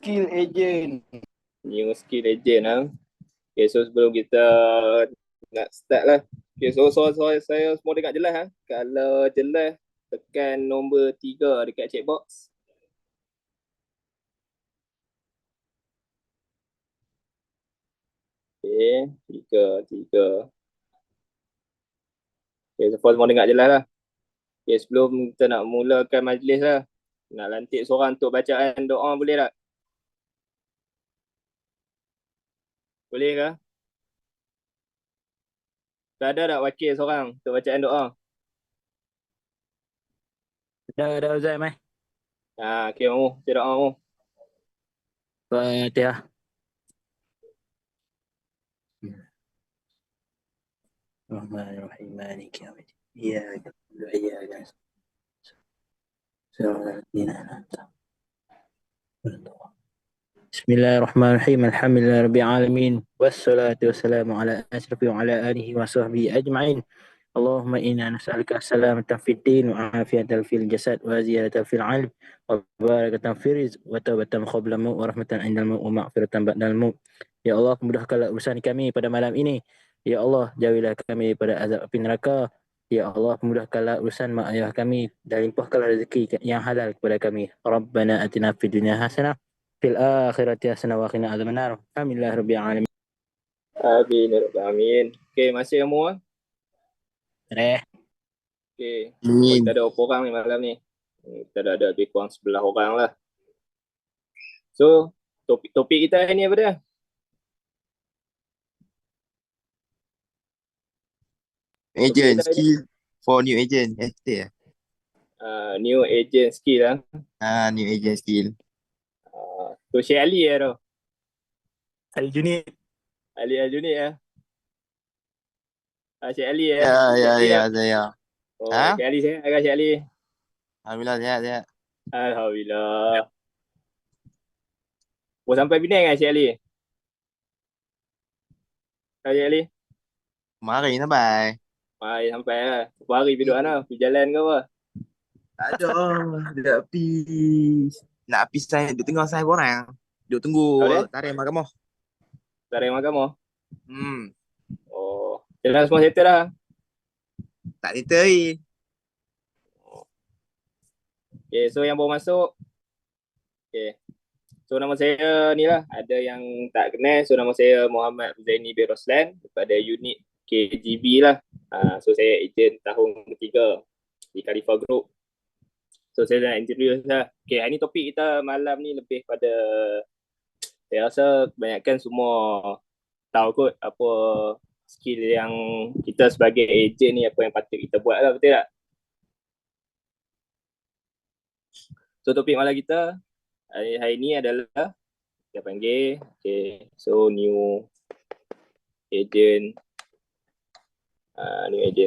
skill agent. New skill agent lah. Okay, so sebelum kita nak start lah. Okay, so saya semua dengar jelas ha. Kalau jelas, tekan nombor 3 dekat checkbox. Okay, 3. Okay, so semua dengar jelas lah. Okay, sebelum kita nak mulakan majlis lah, nak lantik seorang untuk bacaan doa boleh tak? Boleh ke? Ada tak wakil seorang untuk bacaan doa? Ada Uzai mai. Okay, Mamu. Baca doa Mamu. Fatihah. Bismillahirrahmanirrahim. Maliki yaumiddin. Iyyaka na'budu wa iyyaka nasta'in. Shiratal ladzina an'amta 'alaihim. Bismillahirrahmanirrahim. Alhamdulillahirabbil alamin. Wassalatu wassalamu ala asyrafil wa ala alihi wa sahbihi ajma'in. Allahumma inna nas'aluka salamatan fid din wa afiyatan fil jasad wa ziyadatan fil 'ilm wa barakatan fil rizq wa taubatan qabla maut wa rahmatan 'indal maut wa maghfiratan ba'dal maut. Ya Allah, mudahkanlah urusan kami pada malam ini. Ya Allah, jauhilah kami pada azab api neraka. Ya Allah, mudahkanlah urusan mak ayah kami dan limpahkanlah rezeki yang halal kepada kami. Rabbana atina fid dunya hasanah fil akhirati hasanah wa qina adzabannar. Alhamdulillahirabbil alamin. Amin. Okay, masih Mamu. Okay, kita ada berapa orang ni malam ni? Kita dah ada lebih kurang 11 orang lah. So, topik kita ni apa dia? Agent skill for new agent. New agent skill lah. New agent skill. Tu Syekh Ali tu. Al-Junid. Ali Al-Junid ya. Syekh Ali ya. Ya, saya. Syekh Ali sihat ke Syekh Ali? Alhamdulillah sihat. Alhamdulillah. Sampai Penang kan Syekh Ali? Syekh Ali? Mari sampai. Mari sampai lah. Berapa hari pergi duduk mana? Pergi jalan ke apa? Tak ada. Nak pergi saya duduk tengah saya orang. Duduk tunggu tarik mahkamah. Tarik mahkamah? Oh. Jalan semua settle dah? Tak settle. Okay, so yang baru masuk. Okay. So nama saya ni lah. Ada yang tak kenal. So nama saya Muhammad Zaini bin Roslan daripada unit KGB lah. So saya ejen tahun ketiga di Khalifa Group. So saya nak interview lah. Okay, hari ni topik kita malam ni lebih pada, saya rasa kebanyakan semua tahu kot apa skill yang kita sebagai ejen ni, apa yang patut kita buat lah, betul tak? So topik malam kita hari ni adalah kita panggil, okay, so new agent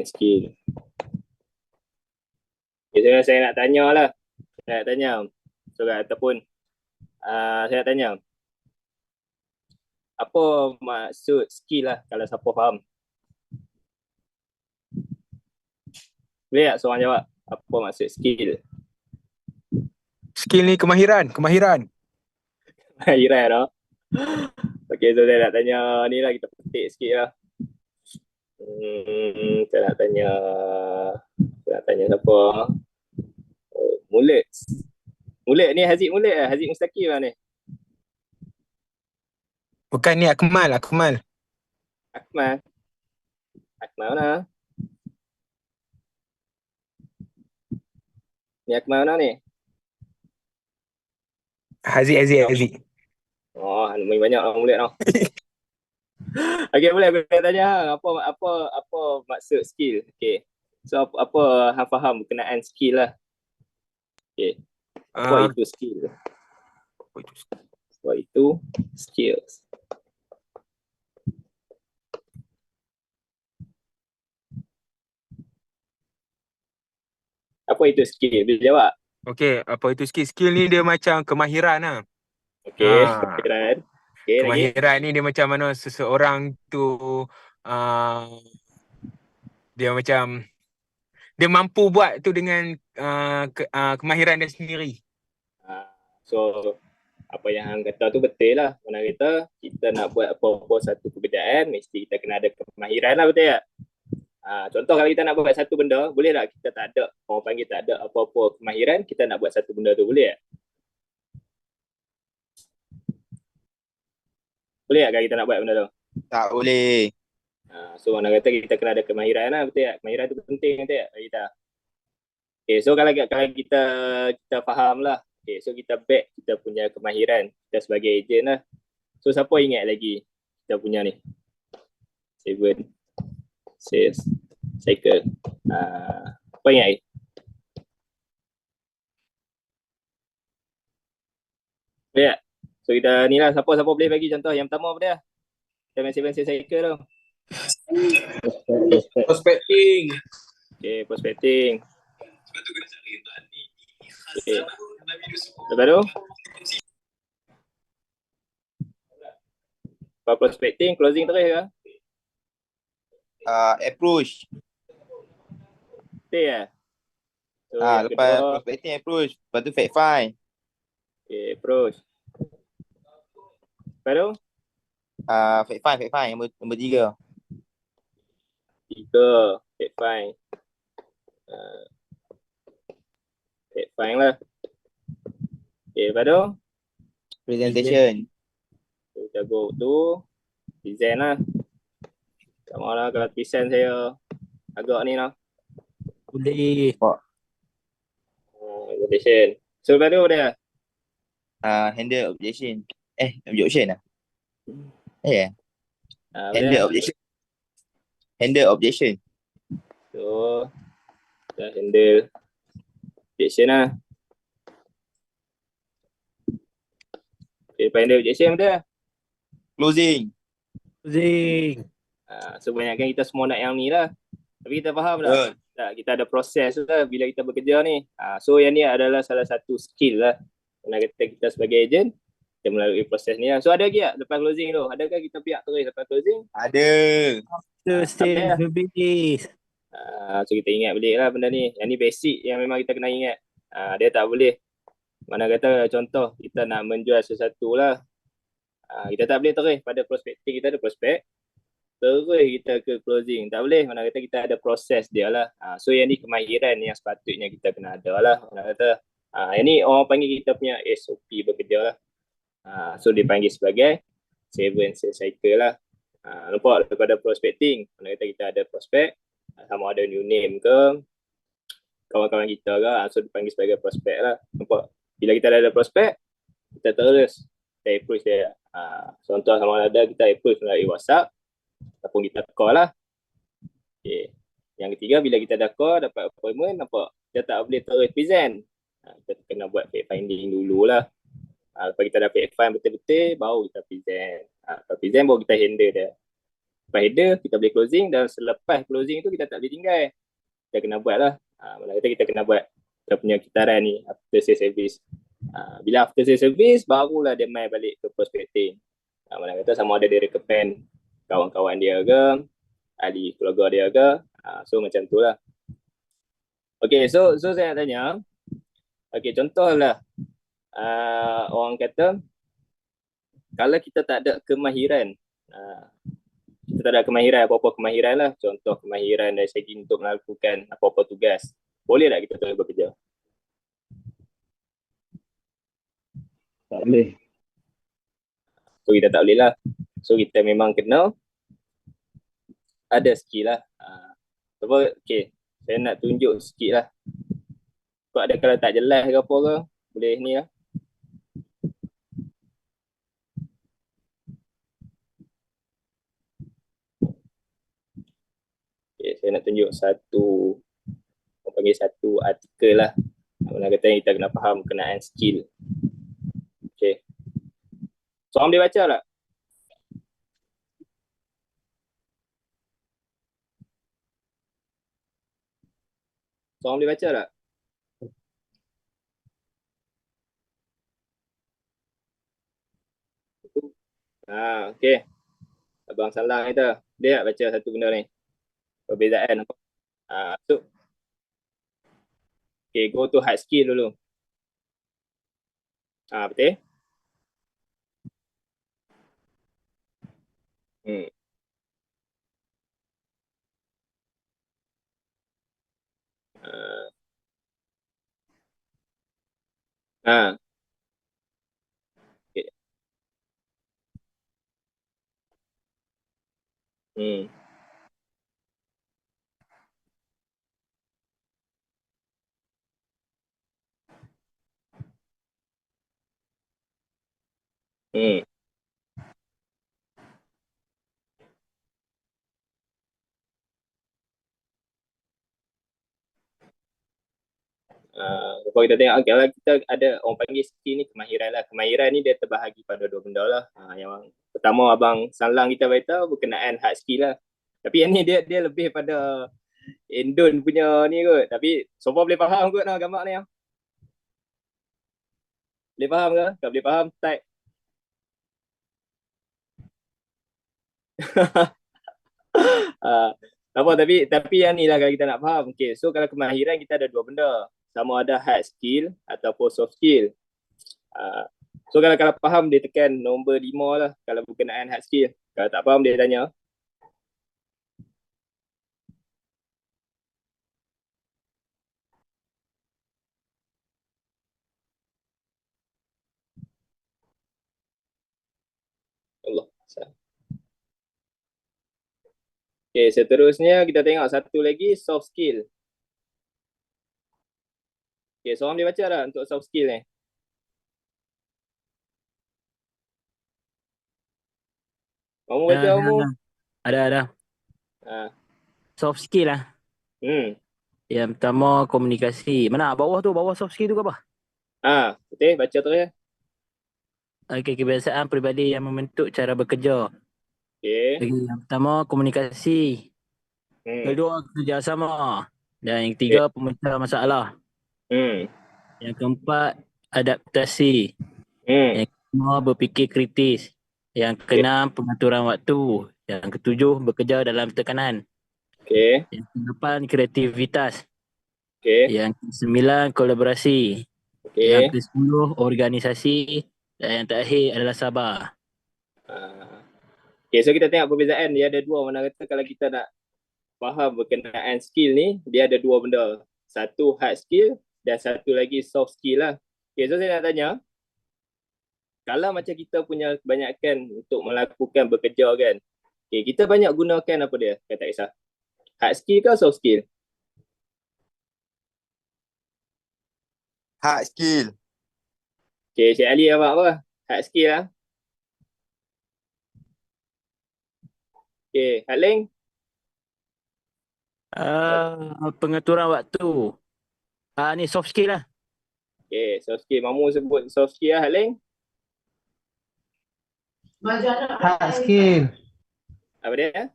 skill. Okay, saya nak tanya lah. Saya nak tanya. So, ataupun saya nak tanya. Apa maksud skill lah kalau siapa faham? Boleh tak seorang jawab? Apa maksud skill? Skill ni kemahiran. Kemahiran tau. Okay, so saya nak tanya ni lah, kita petik sikit lah. Saya nak tanya siapa? Mulet ni Haziq Mulet lah. Haziq Mustaqim lah ni. Bukan ni Akmal. Akmal mana? Ni Akmal mana ni? Haziq. Oh, main banyak orang Mulet tau. Okay, boleh tanya apa maksud skill? Okay. So apa hang faham berkenaan skill lah? Okay. Apa itu skill? Apa itu skills? Apa itu skill? Boleh jawab? Okay, apa itu skill? Skill ni dia macam kemahiran lah. Okay, kemahiran. Okay, kemahiran ni dia macam mana seseorang tu dia macam dia mampu buat tu dengan kemahiran dia sendiri. So apa yang hang kata tu betul lah. Mana kata kita nak buat apa-apa satu pekerjaan, mesti kita kena ada kemahiran lah, betul tak? Contoh kalau kita nak buat satu benda, boleh tak kita tak ada, orang panggil tak ada apa-apa kemahiran, kita nak buat satu benda tu, boleh tak? Boleh tak kalau kita nak buat benda tu? Tak boleh. So mana kata kita kena ada kemahiran lah, betul tak? Kemahiran tu penting, betul tak? Bagi kita. Okay, so kalau kita faham lah. Okay, so kita back kita punya kemahiran kita sebagai ejen lah. So siapa ingat lagi kita punya ni? 7 sales cycle. Apa ingat lagi? Boleh tak? So kita ni lah, siapa boleh bagi contoh yang pertama apa dia? Kita main 7 sales cycle tu. Prospecting. Okay, prospecting. Okay. Lepas tu? Lepas prospecting, closing terus ke? Approach. Betul ya? So, yang Lepas kedua, prospecting approach. Lepas tu fact find. okay, approach. Lepas tu? Fact find. Nombor 3. 3, fact find. Fact find lah. Okay, lepas tu? Presentation. So, kita go tu design lah. Sama lah kalau design saya agak ni lah. Boleh. Presentation. So, lepas tu apa dia? Handle objection. Objection lah. Apa Handle dia? objection. Handle objection. So, kita handle objection lah. Okay, lepas handle objection apa dia? Closing. Zing. So, banyakkan kita semua nak yang ni lah. Tapi kita faham tak? Betul. Tak, kita ada proses lah bila kita bekerja ni. So, yang ni adalah salah satu skill lah. Kalau kita sebagai ejen, kita melalui proses ni lah. So, ada lagi tak lepas closing tu? Adakah kita pihak terus lepas closing? Ada. Sales habis. So, kita ingat balik lah benda ni. Yang ni basic yang memang kita kena ingat. Dia tak boleh. Mana kata contoh, kita nak menjual sesuatu lah. Kita tak boleh terus pada prospecting, kita ada prospek. Terus kita ke closing. Tak boleh. Mana kata kita ada proses dia lah. So, yang ni kemahiran yang sepatutnya kita kena ada lah. Mana kata, yang ni orang panggil kita punya SOP bekerja lah. So, dipanggil sebagai 7 sales cycle lah. Nampak daripada prospecting. Mana kata kita ada prospek, sama ada new name ke, kawan-kawan kita ke, so dipanggil sebagai prospek lah. Nampak? Bila kita dah ada prospek, kita terus kita approach dia. Contoh sama ada kita approach melalui WhatsApp ataupun kita call lah. Okay. Yang ketiga, bila kita dah call, dapat appointment, nampak? Kita tak boleh terus present. Kita kena buat fact finding dulu lah. Lepas kita dah fact find betul-betul, baru kita present. Lepas present, baru kita handle dia. Lepas handle, kita boleh closing, dan selepas closing tu kita tak boleh tinggal. Kita kena buat lah. Malah kata kita kena buat kita punya kitaran ni, after sales service. Bila after sales service, barulah dia main balik ke prospecting. Malah kata sama ada dia recommend kawan-kawan dia ke, ahli keluarga dia ke. So macam tu lah. Okay, so saya nak tanya. Okay, contohlah orang kata kalau kita tak ada kemahiran, kita tak ada kemahiran, apa-apa kemahiran lah. Contoh kemahiran dari segi untuk melakukan apa-apa tugas. Boleh tak kita terus bekerja? Tak boleh. So kita tak boleh lah. So kita memang kena ada skill lah. Okay, saya nak tunjuk sikit lah. Sebab ada kalau tak jelas ke apa ke, boleh ni lah. Okay, saya nak tunjuk satu, orang panggil satu artikel lah. Mana kata kita kena faham kenaan skill. Okay. Seorang boleh baca tak? Seorang boleh baca tak? Okay. Abang Salang kita, dia nak baca satu benda ni. Perbezaan apa? So, okay, go to hard skill dulu. Betul? Hmm. Ha. Okay. Hmm. Hmm. Kalau kita tengok, kalau kita ada orang panggil skill ni kemahiran lah. Kemahiran ni dia terbahagi pada dua benda lah. Yang pertama abang Salang kita beritahu berkenaan hard skill lah. Tapi yang ni dia lebih pada Endon punya ni kot. Tapi so far boleh faham kot lah gambar ni. Boleh faham ke? Kalau boleh faham, type. Uh, apa tapi yang ni lah kalau kita nak faham. Okay, so kalau kemahiran kita ada dua benda. Sama ada hard skill ataupun soft skill. So kalau faham dia tekan nombor 5 lah kalau berkenaan hard skill. Kalau tak faham dia tanya. Allah. Okay, seterusnya kita tengok satu lagi soft skill. Okay, seorang boleh baca tak untuk soft skill ni? Kamu baca kamu? Ada. Ha. Soft skill lah. Yang pertama komunikasi. Mana bawah soft skill tu ke apa? Betul, baca terus ya. Okey, kebiasaan peribadi yang membentuk cara bekerja. Okay. Yang pertama komunikasi. Kedua kerjasama. Dan yang ketiga pemecah masalah. Yang keempat adaptasi. Yang kelima berfikir kritis. Yang keenam pengaturan waktu. Yang ketujuh bekerja dalam tekanan. Okay. Yang kedelapan kreativitas. Okay. Yang kesembilan kolaborasi. Okay. Yang ke-10 organisasi. Dan yang terakhir adalah sabar. Okay, so kita tengok perbezaan. Dia ada dua. Mana kata kalau kita nak faham berkenaan skill ni, dia ada dua benda. Satu hard skill dan satu lagi soft skill lah. Okay, so saya nak tanya, kalau macam kita punya kebanyakan untuk melakukan bekerja kan, okay, kita banyak gunakan apa dia? Saya tak kisah. Hard skill ke soft skill? Hard skill. Okay, Cik Ali apa? Hard skill lah. Okay, Hak Ling? Pengaturan waktu. Ni soft skill lah. Okay, soft skill. Mamu sebut soft skill lah, Hak Ling? Hard skill. Apa dia?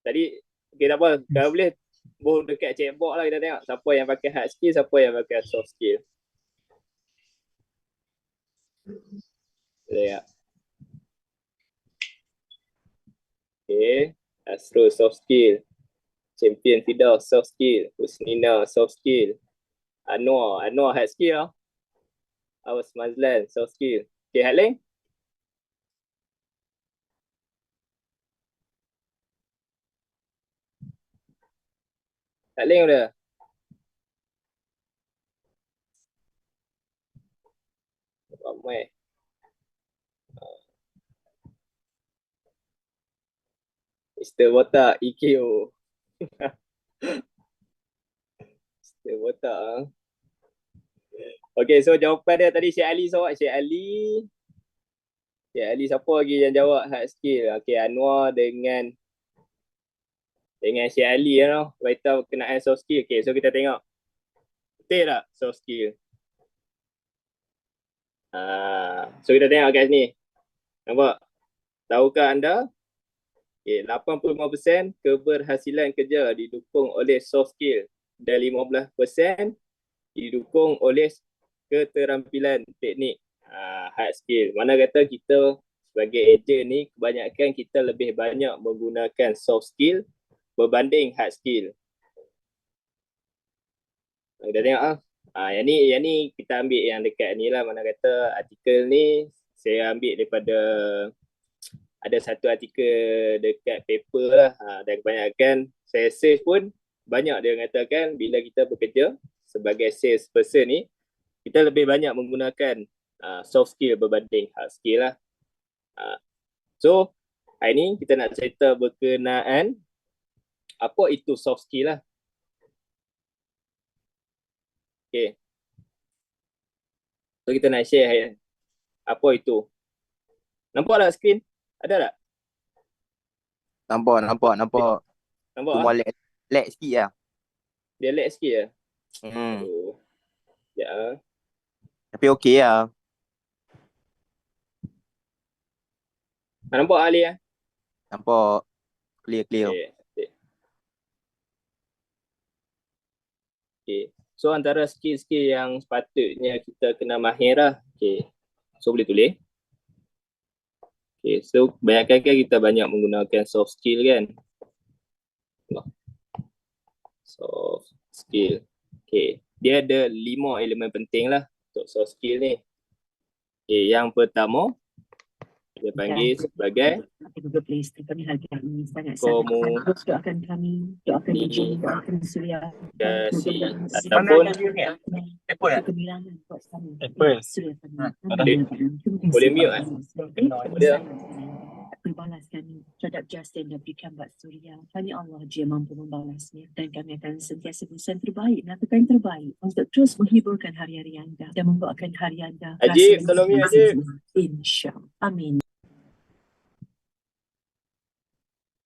Tadi, okay tak apa. Kalau boleh, dekat checkbox lah kita tengok. Siapa yang pakai hard skill, siapa yang pakai soft skill. Boleh tak? Okay. Astro soft skill. Champion Fidaw soft skill. Husnina soft skill. Anwar hard skill lah. Awas Mazlan soft skill. Okay, Hak Ling? Hak Ling udah? Ramai. Mr. Botak, EKO. Mr. Botak. Okay, so jawapan dia tadi Syed Ali soal. Syed Ali siapa lagi yang jawab hard skill? Okay, Anwar dengan Syed Ali lah. Baita berkenaan soft skill. Okay, so kita tengok. Betul tak soft skill? So kita tengok kat sini. Nampak? Tahukah anda? Okay, 85% keberhasilan kerja didukung oleh soft skill dan 15% didukung oleh keterampilan teknik. Hard skill. Mana kata kita sebagai ejen ni kebanyakan kita lebih banyak menggunakan soft skill berbanding hard skill. Kita tengok yang ni kita ambil yang dekat ni lah. Mana kata artikel ni saya ambil daripada ada satu artikel dekat paper lah. Dan kebanyakan saya search pun banyak dia mengatakan bila kita bekerja sebagai sales person ni, kita lebih banyak menggunakan soft skill berbanding hard skill lah. So, hari ni kita nak cerita berkenaan apa itu soft skill lah. Okay. So, kita nak share apa itu. Nampak tak skrin? Ada tak? Nampak. Nampak Cuma lag sikit lah. Dia lag sikit lah. Hmm. Ya. Tapi okey lah. Nampak Ali lah? Nampak. Clear. Okay. So antara skill-skill yang sepatutnya kita kena mahir lah. Okay. So boleh tulis. Okay. So kebanyakan kan kita banyak menggunakan soft skill kan. Soft skill. Okay. Dia ada 5 elemen penting lah untuk soft skill ni. Okay. Yang pertama, dia panggil sebagai komunikasi ataupun boleh mute kan? Boleh lah. Berbalas kami terhadap Justin dan berikan buat Suria. Hanya Allah je mampu membalasnya. Dan kami akan sentiasa berusaha terbaik, melakukan yang terbaik untuk terus menghiburkan hari-hari anda dan membawakan hari anda Ajib, tolong mute Ajib. InsyaAllah. Amin.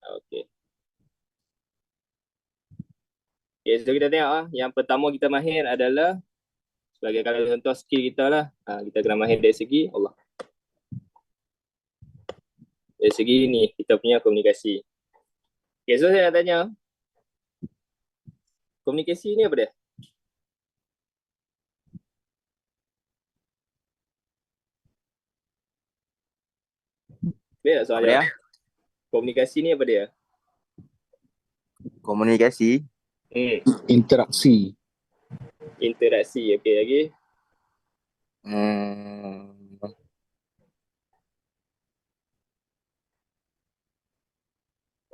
Okay. Okay, so kita tengok yang pertama kita mahir adalah sebagai kalau contoh skill kita lah. Kita kena mahir dari segi Allah. Dari segi ni kita punya komunikasi. Okay, so saya nak tanya, komunikasi ni apa dia? Boleh tak soal jawab? Komunikasi ni apa dia? Komunikasi. Interaksi. Interaksi, okey lagi.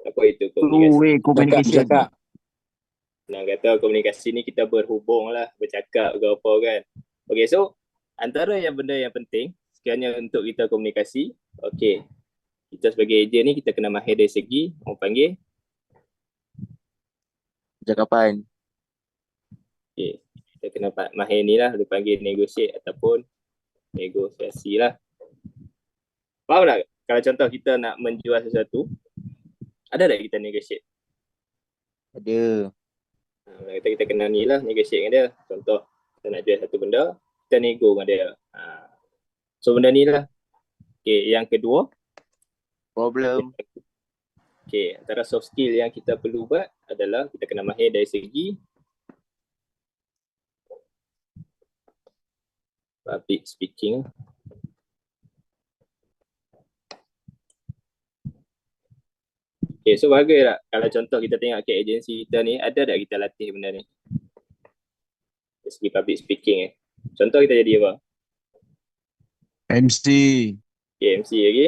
Apa itu komunikasi? Two-way communication. Cakap. Nak kata komunikasi ni kita berhubung lah, bercakap ke apa kan. Okay, so antara yang benda yang penting sekiranya untuk kita komunikasi, okay, kita sebagai ejen ni kita kena mahir dari segi orang panggil Percakapan. okay, kita kena mahir ni lah, dia panggil negotiate ataupun negosiasi lah. Faham tak? Kalau contoh kita nak menjual sesuatu, ada tak kita negotiate? Ada. Kita kena ni lah, negotiate dengan dia. Contoh, kita nak jual satu benda, kita nego dengan dia. So benda ni lah. Okay, yang kedua, Problem. okay, antara soft skill yang kita perlu buat adalah kita kena mahir dari segi public speaking. Okay, so bagus tak? Kalau contoh kita tengok ke agensi kita ni, ada tak kita latih benda ni? Dari segi public speaking Contoh kita jadi apa? MC. Okay, MC lagi.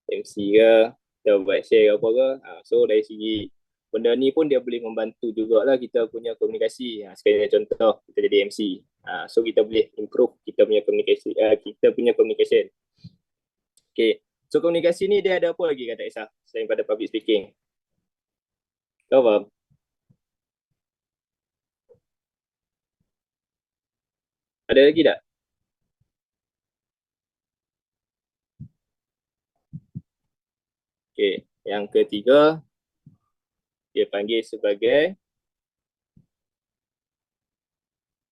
MC ke, kita buat share ke apa ke. So dari segi benda ni pun dia boleh membantu jugalah kita punya komunikasi. Sekali contoh, kita jadi MC. So kita boleh improve kita punya komunikasi, Okay. So komunikasi ni dia ada apa lagi kata Isa selain pada public speaking? Kau faham? Ada lagi tak? Okay, yang ketiga dia panggil sebagai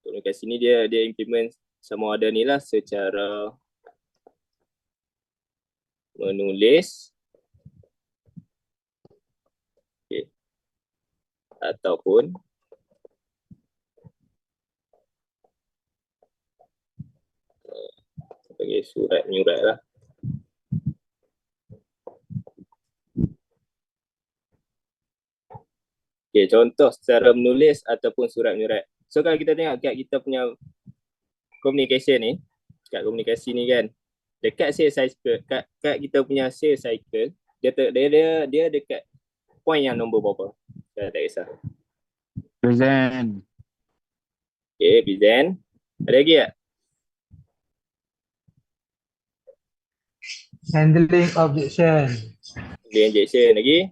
komunikasi ni dia implement sama ada ni lah secara menulis ataupun sebagai surat menyurat lah. Contoh secara menulis ataupun surat menyurat. So kalau kita tengok kat kita punya communication ni, kat komunikasi ni kan, dekat sales cycle, kat kita punya sales cycle, dia dekat point yang nombor berapa? Saya tak kisah. Present. Okay, present. Ada lagi tak? Handling objection. Dia injection lagi.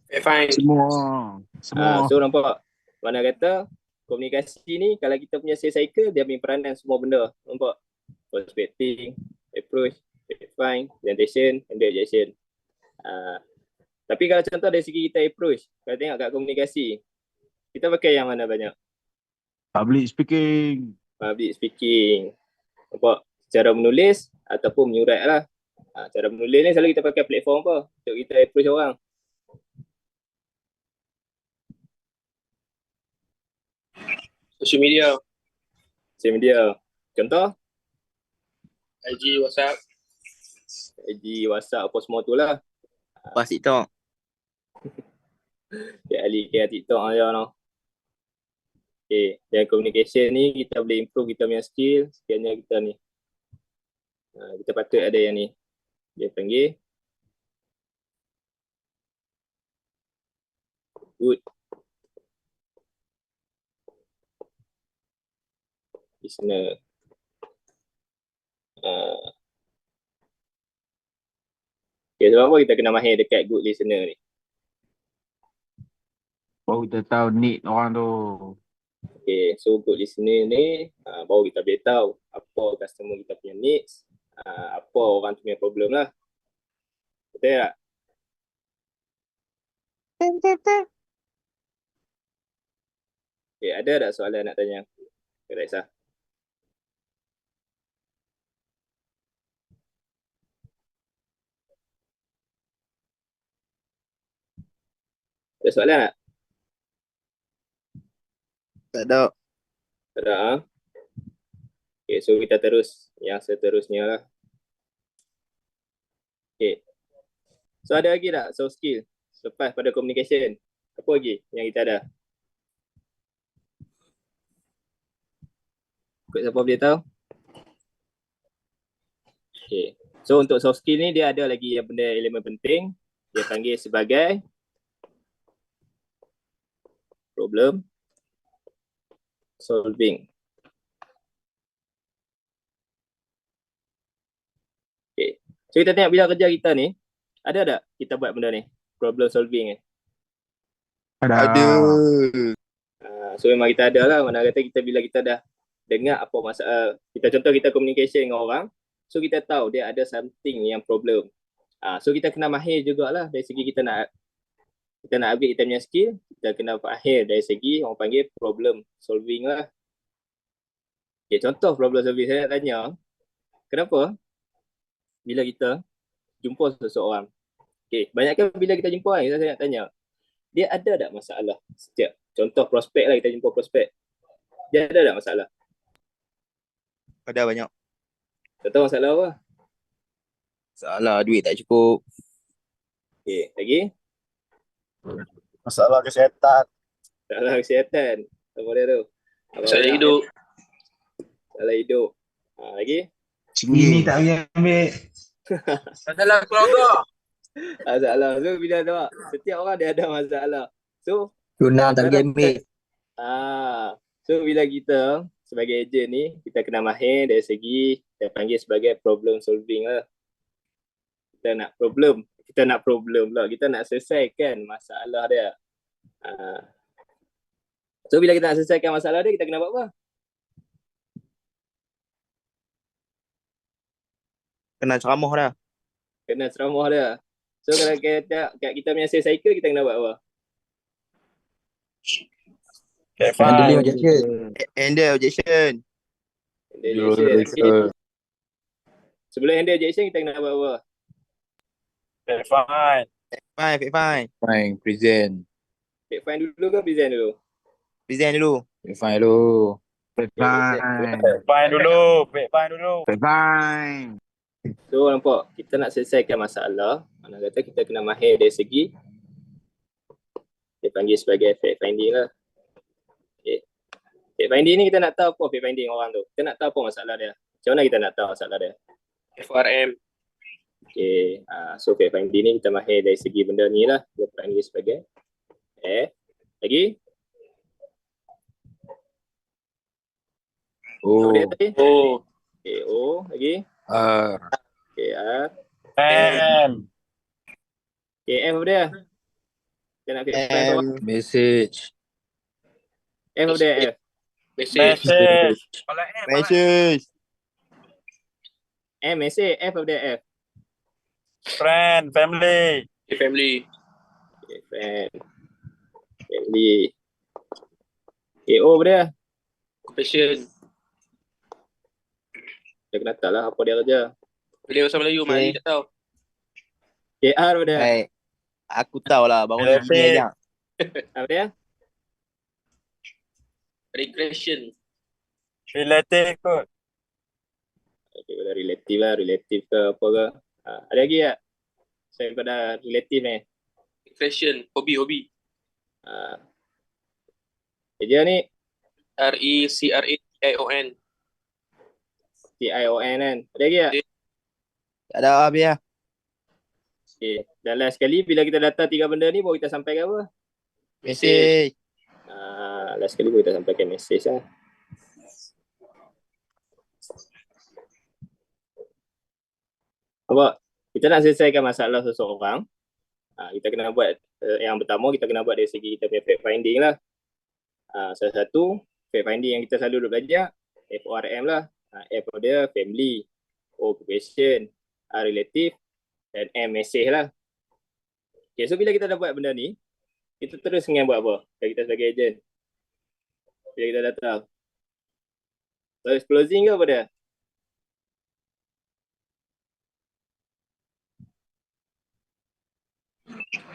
Fine. Semua. So nampak, mana kata komunikasi ni kalau kita punya sales cycle, dia ambil peranan semua benda. Nampak? Prospecting, approach, define, presentation, and objection. Tapi kalau contoh dari segi kita approach, kalau tengok kat komunikasi, kita pakai yang mana banyak? Public speaking. Public speaking. Nampak? Cara menulis ataupun menyurat lah. Cara menulis ni selalu kita pakai platform apa? Untuk kita approach orang. Social media. Social media. Contoh? IG, WhatsApp. IG, WhatsApp, apa semua tu lah. Pas TikTok. Dia ahli kira TikTok aja no. Okay, dan communication ni kita boleh improve kita punya skill. Sekiranya kita ni. Kita patut ada yang ni. Dia panggil good listener. Okay, sebab apa kita kena mahir dekat good listener ni? Baru kita tahu need orang tu. Okay, so good listener ni baru kita boleh tahu apa customer kita punya needs, apa orang tu punya problem lah. Betul tak? Okay, ada tak soalan nak tanya? Tak kisah. Ada soalan tak? Tak ada. Tak ada. Okay, so kita terus yang seterusnya lah. Okay. So ada lagi tak soft skill lepas pada communication? Apa lagi yang kita ada? Siapa boleh tahu? Okay. So untuk soft skill ni dia ada lagi yang benda elemen penting. Dia panggil sebagai problem solving. Okay. So kita tengok bila kerja kita ni, ada tak kita buat benda ni? Problem solving ni. Ada. So memang kita ada lah. Mana kata kita bila kita dah dengar apa masalah, kita contoh kita communication dengan orang, so kita tahu dia ada something yang problem. So kita kena mahir jugalah dari segi kita nak upgrade kita punya skill, kita kena mahir dari segi orang panggil problem solving lah. Okay, contoh problem solving saya nak tanya, kenapa bila kita jumpa seseorang, okay, banyakkan bila kita jumpa orang, saya nak tanya, dia ada tak masalah setiap, contoh prospek lah, kita jumpa prospek, dia ada tak masalah? Ada banyak. Contoh masalah apa? Salah duit tak cukup. Okay, lagi? Masalah kesihatan. Masalah kesihatan. Apa dia tu? Masalah hidup. Masalah hidup. Lagi? Ini tak boleh ambil. Masalah keluarga. Masalah. So bila tu, setiap orang dia ada masalah. So, Tunang tak boleh ambil. So bila kita sebagai ejen ni, kita kena mahir dari segi kita panggil sebagai problem solving lah. Kita nak problem lah. Kita nak selesaikan masalah dia. So bila kita nak selesaikan masalah dia, kita kena buat apa? Kena ceramah dah. Kena ceramah dia. So kalau kita punya sales cycle, kita kena buat apa? Handling objection. Handle objection. Sebelum handle objection, kita kena buat apa? Fine. Fine. Fine, present. Take fine dulu ke present dulu? Present dulu. Fine dulu. Fine dulu. Fine. So nampak, kita nak selesaikan masalah, mana kata kita kena mahir dari segi dia panggil sebagai fact finding lah. Okay. Fact finding ni kita nak tahu apa fact finding orang tu. Kita nak tahu apa masalah dia. Macam mana kita nak tahu masalah dia? FRM. Okay. So fact finding ni kita mahir dari segi benda ni lah. Dia panggil sebagai lagi? Apa dia tadi? O. Okay, O. Lagi? R. Okay, R. M. Okay, F apa dia? Kita nak fact find apa? Message. F apa dia? F. Message. Message. Kalau M, Message. M, message. F apa dia? F. Friend. Family. Family. Okay, friend. Family. Okay, O apa dia? Occupation. Kita kena tahu lah apa dia kerja. Boleh bahasa Melayu, Okay. Mari tak tahu. Okay, R apa dia? Baik. Aku tahu lah. Baru ni Message. ajak. Apa dia? Regression. Relative kot. Okay, pada relatif lah. Relatif ke apa ke. Ada lagi tak? Selain pada relatif ni. Regression. Hobi. Kerja ni RECRATION. TION kan. Ada lagi tak? Tak ada habis lah. Okay. Dan last sekali bila kita data 3 benda ni baru kita sampaikan apa? Message. Last sekali baru kita sampaikan message lah. Apa? Kita nak selesaikan masalah seseorang. Kita kena buat yang pertama kita kena buat dari segi kita punya fact finding lah. Salah satu fact finding yang kita selalu duk belajar FORM lah. F dia family, O occupation, R relative dan M message lah. Okay, so bila kita dah buat benda ni, kita terus dengan buat apa? Kita sebagai agent. Bila kita datang. Terus closing ke apa dia?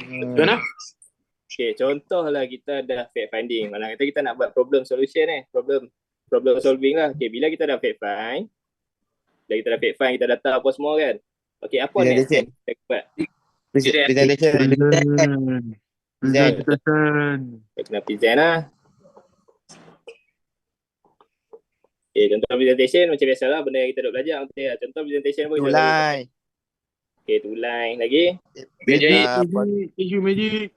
Betul tak? Okay, contohlah kita dah fact finding. Mana kata kita nak buat problem solution problem solving lah. Okay, bila kita dah fact find, kita data apa semua kan. Okay, apa next step kita buat? Presentation. Presentation. Kita kena present lah. Okay, contoh presentation macam biasalah benda yang kita dah belajar. Contoh presentation pun kita Tulai. Okay, tulai. Lagi? Magic.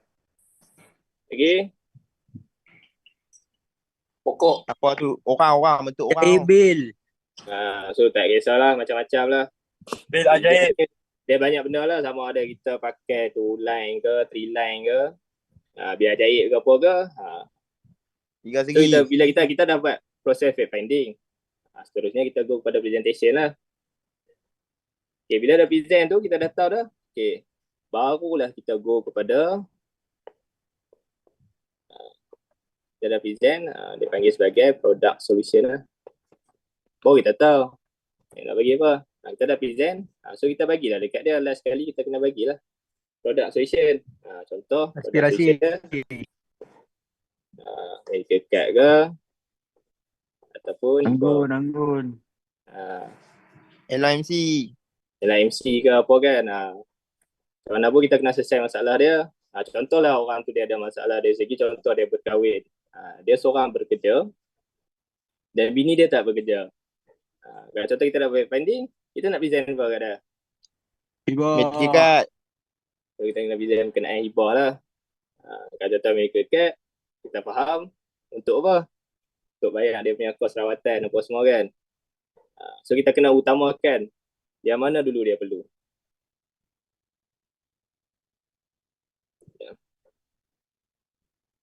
Lagi? Pokok. Apa tu? Orang. Bentuk orang. Table. So tak kisahlah, macam-macam lah. Bil ajaib. Dia banyak benda lah, sama ada kita pakai two line ke, three line ke, biar jahit ke apa ke. Tiga So segi. bila kita dah buat proses fact finding, seterusnya kita go kepada presentation lah. Okay, bila dah present tu kita dah tahu dah. Okay, barulah kita go kepada kita dah present, dia panggil sebagai product solution lah. Baru kita tahu nak bagi apa. Kita dah present, so kita bagilah dekat dia. Last sekali kita kena bagilah product solution. Contoh Aspirasi. medical card ke ataupun Anggun. LIMC. LIMC ke apa kan. Macam mana pun kita kena selesai masalah dia. Contohlah orang tu dia ada masalah dari segi contoh dia berkahwin. Dia seorang bekerja dan bini dia tak bekerja. Kalau contoh kita dah buat finding, kita nak present apa kat dia? Medical card. So kita kena present kenaan hibah lah. Kalau contoh medical card, kita faham untuk apa? Untuk bayar dia punya kos rawatan apa semua kan. So kita kena utamakan yang mana dulu dia perlu.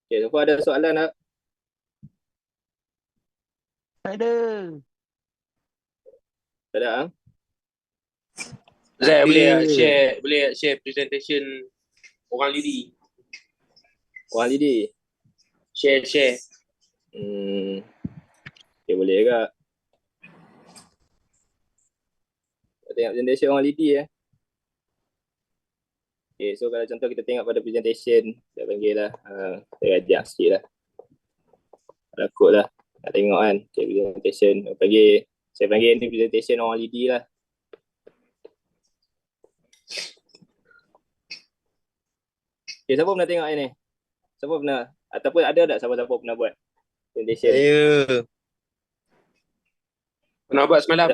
Okay, so ada soalan tak? Tak ada. Tak ada? Zai boleh share presentation orang lidi. Orang lidi? Share. Okay, boleh ke? Tengok presentation orang lidi Okay, so kalau contoh kita tengok pada presentation, saya panggil lah, saya ajak sikit lah. Takut lah, nak tengok kan. Okay, presentation, saya panggil ni presentation orang lidi lah. Okay, siapa pernah tengok ni? Siapa pernah? Ataupun ada tak siapa-siapa pernah buat? Presentation. Saya. Nak buat semalam.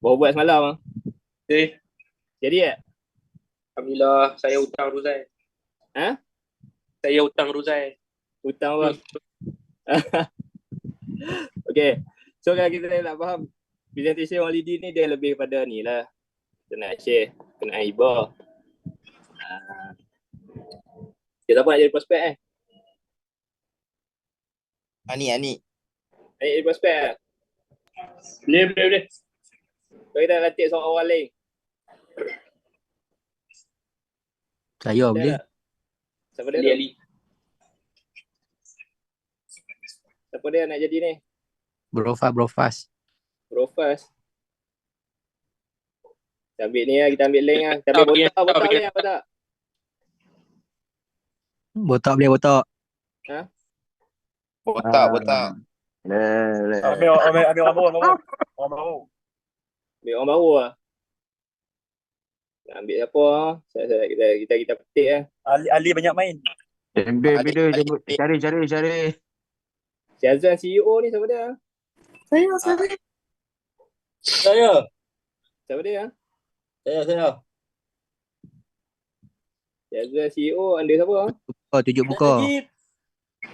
Baru buat semalam ah. Jadi tak? Alhamdulillah, saya hutang Ruzai. Ha? Saya hutang Ruzai. Hutang apa? Okay. So kalau kita nak faham presentation orang lidi ni dia lebih pada ni lah. Kita nak share kenaan hibah. Siapa nak jadi prospek Ani. Nak jadi prospek Boleh. So kita latih seorang orang lain. Saya Ada boleh. tak? Siapa dia tu? Ali. Siapa dia nak jadi ni? Brofast. Profas. Kita ambil ni lah, kita ambil link lah. Kita ambil botak boleh apa tak? Botak boleh botak. Botak. Boleh. Ambil orang baru. Orang baru. Ambil orang baru lah. Nak ambil siapa lah? Kita petik lah. Ali banyak main. Ambil cari. Syazwan CEO ni siapa dia? Saya. Siapa dia? Saya. Syazwan CEO under siapa? Tunjuk muka.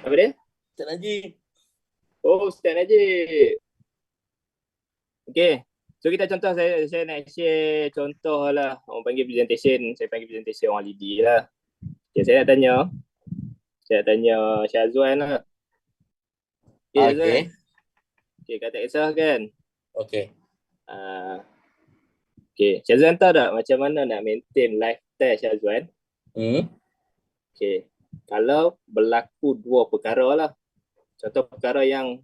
Apa dia? Ustaz Najib. Oh, Ustaz Najib. Okay. So kita contoh saya nak share contoh lah. Orang panggil presentation. Saya panggil presentation orang lidi lah. Okay, saya nak tanya Syazwan lah. Okay, Syazwan. Okay, kata kisah kan. Okey. Okay, Syazwan tahu tak macam mana nak maintain lifestyle Syazwan? Okay. Kalau berlaku dua perkara lah. Contoh perkara yang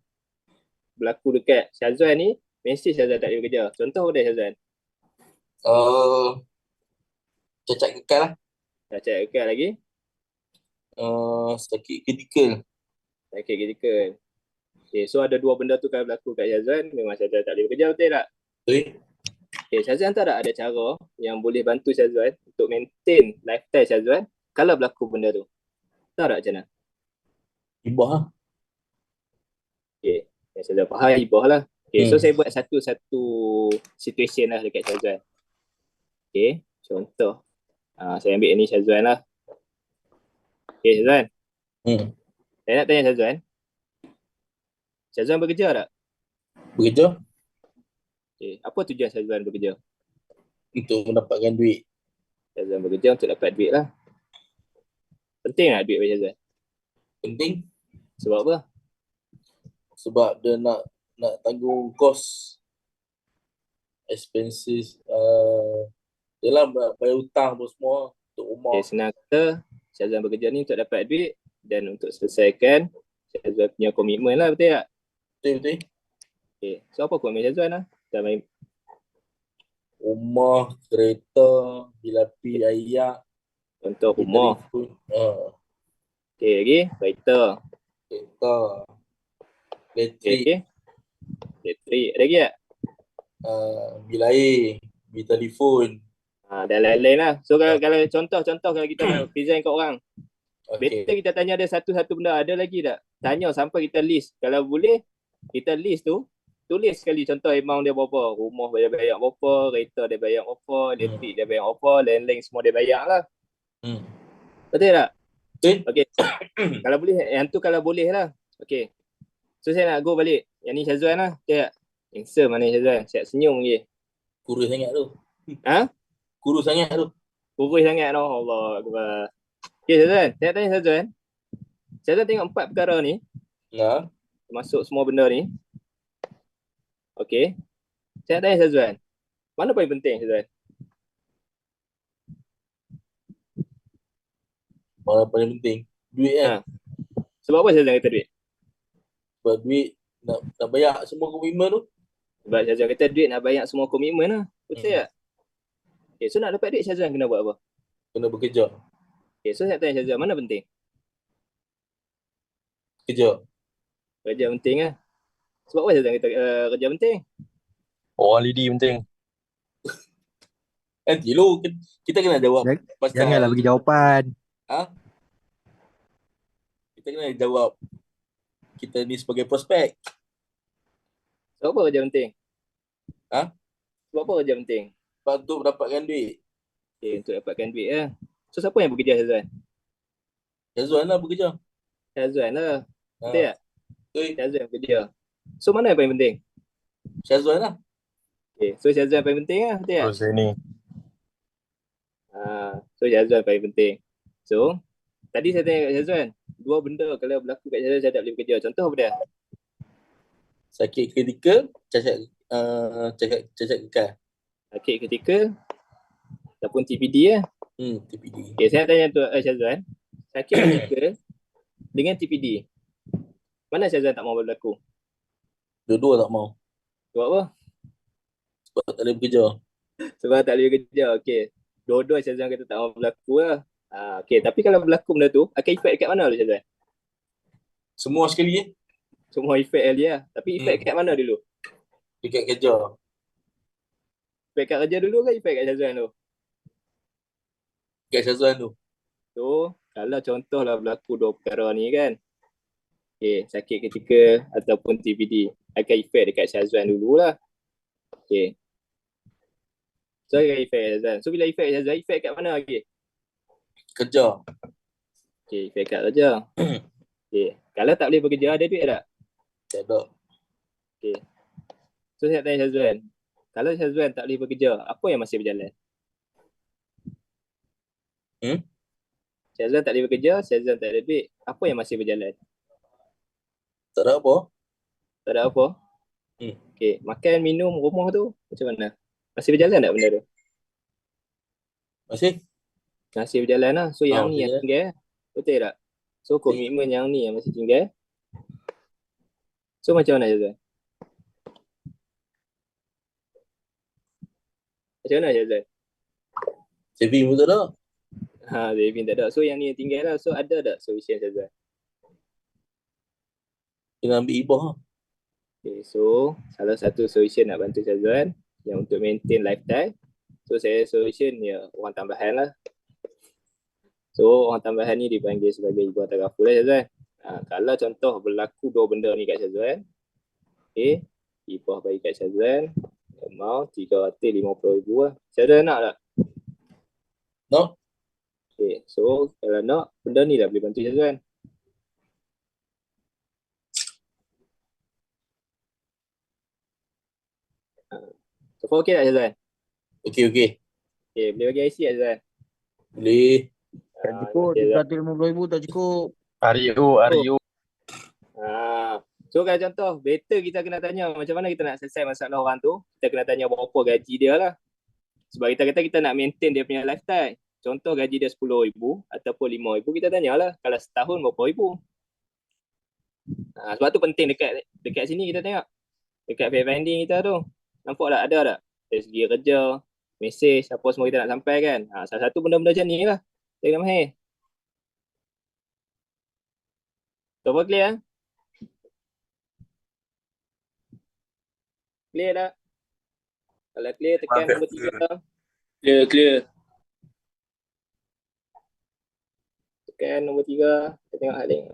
berlaku dekat Syazwan ni, mesti Syazwan tak boleh kerja. Contoh dia Syazwan. Cacat kekal lah. Cacat kekal lagi. Sakit kritikal. Sakit kritikal. Okay, so ada dua benda tu kalau berlaku kat Syazwan, memang Syazwan tak boleh bekerja, betul tak? Betul. Okay, Syazwan tahu tak ada cara yang boleh bantu Syazwan untuk maintain lifestyle Syazwan kalau berlaku benda tu? Tahu tak macam mana? Ibah lah. Okay, yang Syazwan faham ibah lah. Okay, so saya buat satu situation lah dekat Syazwan. Okay, contoh. Saya ambil ni Syazwan lah. Okay, Syazwan. Saya nak tanya Syazwan. Syazwan bekerja tak? Bekerja Okay, apa tujuan Syazwan bekerja? untuk mendapatkan duit. Syazwan bekerja untuk dapat duit lah. Penting tak duit bagi Syazwan? Penting Sebab apa? sebab dia nak tanggung kos expenses dia bayar hutang apa semua untuk rumah. Okay, senang kata Syazwan bekerja ni untuk dapat duit dan untuk selesaikan Syazwan punya komitmen lah, betul tak? Betul. Okay, so apa komitmen Syazwan lah? Dah main Rumah, kereta, bil api, air, contoh rumah. telefon, Okay, lagi kereta. kereta, elektrik, Okay. Elektrik. Ada lagi tak? bil air, bil telefon. Dan lain-lain lah. So kalau contoh kalau kita nak present kat orang, better Okey. kita tanya dia satu-satu benda. Ada lagi tak? Tanya sampai kita list. Kalau boleh, kita list tu, tulis sekali contoh amount dia berapa. Rumah dia bayar berapa, kereta dia bayar berapa, elektrik dia bayar berapa, lain-lain semua dia bayar lah. Betul tak? Betul. Okay. Kalau boleh, yang tu kalau boleh lah. Okay. So saya nak go balik. Yang ni Syazwan lah. Betul tak? Handsome mana Syazwan? Siap senyum je. Kurus sangat tu. Ha? Kurus sangat tu. Kurus sangat tu. Allah Akbar. Okay Syazwan, saya nak tanya Syazwan. Syazwan tengok 4 perkara ni. Nah. Termasuk semua benda ni. Okay. Saya nak tanya Syazwan. Mana paling penting Syazwan? Mana paling penting? Duit kan? Sebab apa Syazwan kata duit? Sebab duit nak bayar semua komitmen tu. Sebab Syazwan kata duit nak bayar semua komitmen lah. Betul tak? Okay, so nak dapat duit Syazwan kena buat apa? Kena bekerja. Okay, so saya nak tanya Syazwan, mana penting? Kerja. Kerja penting lah. Sebab apa Syazwan kata kerja penting? Orang lidi penting. Nanti lu kita kena jawab pasal Janganlah bagi jawapan. kita kena jawab kita ni sebagai prospek. Sebab apa kerja penting? Ha? Sebab apa kerja penting? Sebab untuk mendapatkan duit. Okay, untuk dapatkan duit lah. So siapa yang bekerja Syazwan? Syazwan lah bekerja. Syazwan lah. Betul tak? Betul. Syazwan bekerja. So mana yang paling penting? Syazwan lah. Okay, so Syazwan paling penting lah. Betul tak? Terus ni. So Syazwan paling penting. So, tadi saya tanya kat Syazwan, 2 benda kalau berlaku kat Syazwan saya tak boleh bekerja. Contoh apa dia? Sakit kritikal, cacat kekal. Sakit ketika ataupun TPD lah. TPD. Okay, saya tanya tu Syazwan, sakit ketika dengan TPD, mana Syazwan tak mau berlaku? Dua-dua tak mau. Sebab apa? Sebab tak boleh bekerja. Sebab tak boleh kerja. Okay. Dua-dua Syazwan kata tak mau berlaku lah. Okay, tapi kalau berlaku benda tu, akan efek dekat mana dulu Syazwan? Semua sekali Semua efek dia lah. Tapi efek dekat mana dulu? dekat kerja. Efek kat kerja dulu ke efek kat Syazwan tu? Dekat Syazwan tu. So, kalau contohlah berlaku 2 perkara ni kan. Okay, sakit ketika ataupun TPD akan efek dekat Syazwan dululah. Okay. So, akan efek Syazwan. So, bila efek Syazwan, efek kat mana lagi? Kerja. Okay, efek kat kerja. Okay. Kalau tak boleh bekerja, ada duit tak? Tak ada. Okay. So, saya tanya Syazwan. Kalau Syazwan tak boleh bekerja, apa yang masih berjalan? Syazwan tak boleh bekerja, Syazwan tak ada duit. Apa yang masih berjalan? Tak ada apa. Tak ada apa? Okay. Makan, minum, rumah tu macam mana? Masih berjalan tak benda tu? Masih? Masih berjalan lah. So yang ni yang berjalan. tinggal. Betul tak? So komitmen yang ni yang masih tinggal. So macam mana Syazwan? Macam mana Syazwan? Saving pun tak ada. Saving tak ada. So yang ni yang tinggal lah. So ada tak solution Syazwan? Kena ambil ibah lah. Okay, so salah satu solution nak bantu Syazwan yang untuk maintain lifestyle. So saya solution ya orang tambahan lah. So orang tambahan ni dipanggil sebagai ibu taraful lah Syazwan. Kalau contoh berlaku 2 benda ni kat Syazwan. Okay, ibah bagi kat Syazwan. Amount RM350,000 lah. Syazwan nak tak? Nak? Okay, so kalau nak benda ni dah boleh bantu Syazwan. So far okay tak Syazwan? Okey. Okay, boleh bagi IC tak Syazwan? Boleh. Tak cukup, RM350,000 tak cukup. Ario. So kalau contoh, better kita kena tanya macam mana kita nak selesai masalah orang tu. Kita kena tanya berapa gaji dia lah. Sebab kita kata kita nak maintain dia punya lifestyle. Contoh gaji dia RM10,000 ataupun RM5,000, kita tanyalah kalau setahun berapa ribu. Sebab tu penting dekat sini kita tengok. Dekat pay finding kita tu. Nampak tak? Ada tak? Dari segi kerja, mesej, apa semua kita nak sampaikan. Salah satu benda-benda macam ni lah. Saya kena mahir. So apa clear? Clear tak? Kalau clear tekan nombor 3. Clear. Tekan nombor 3. Kita tengok Haling.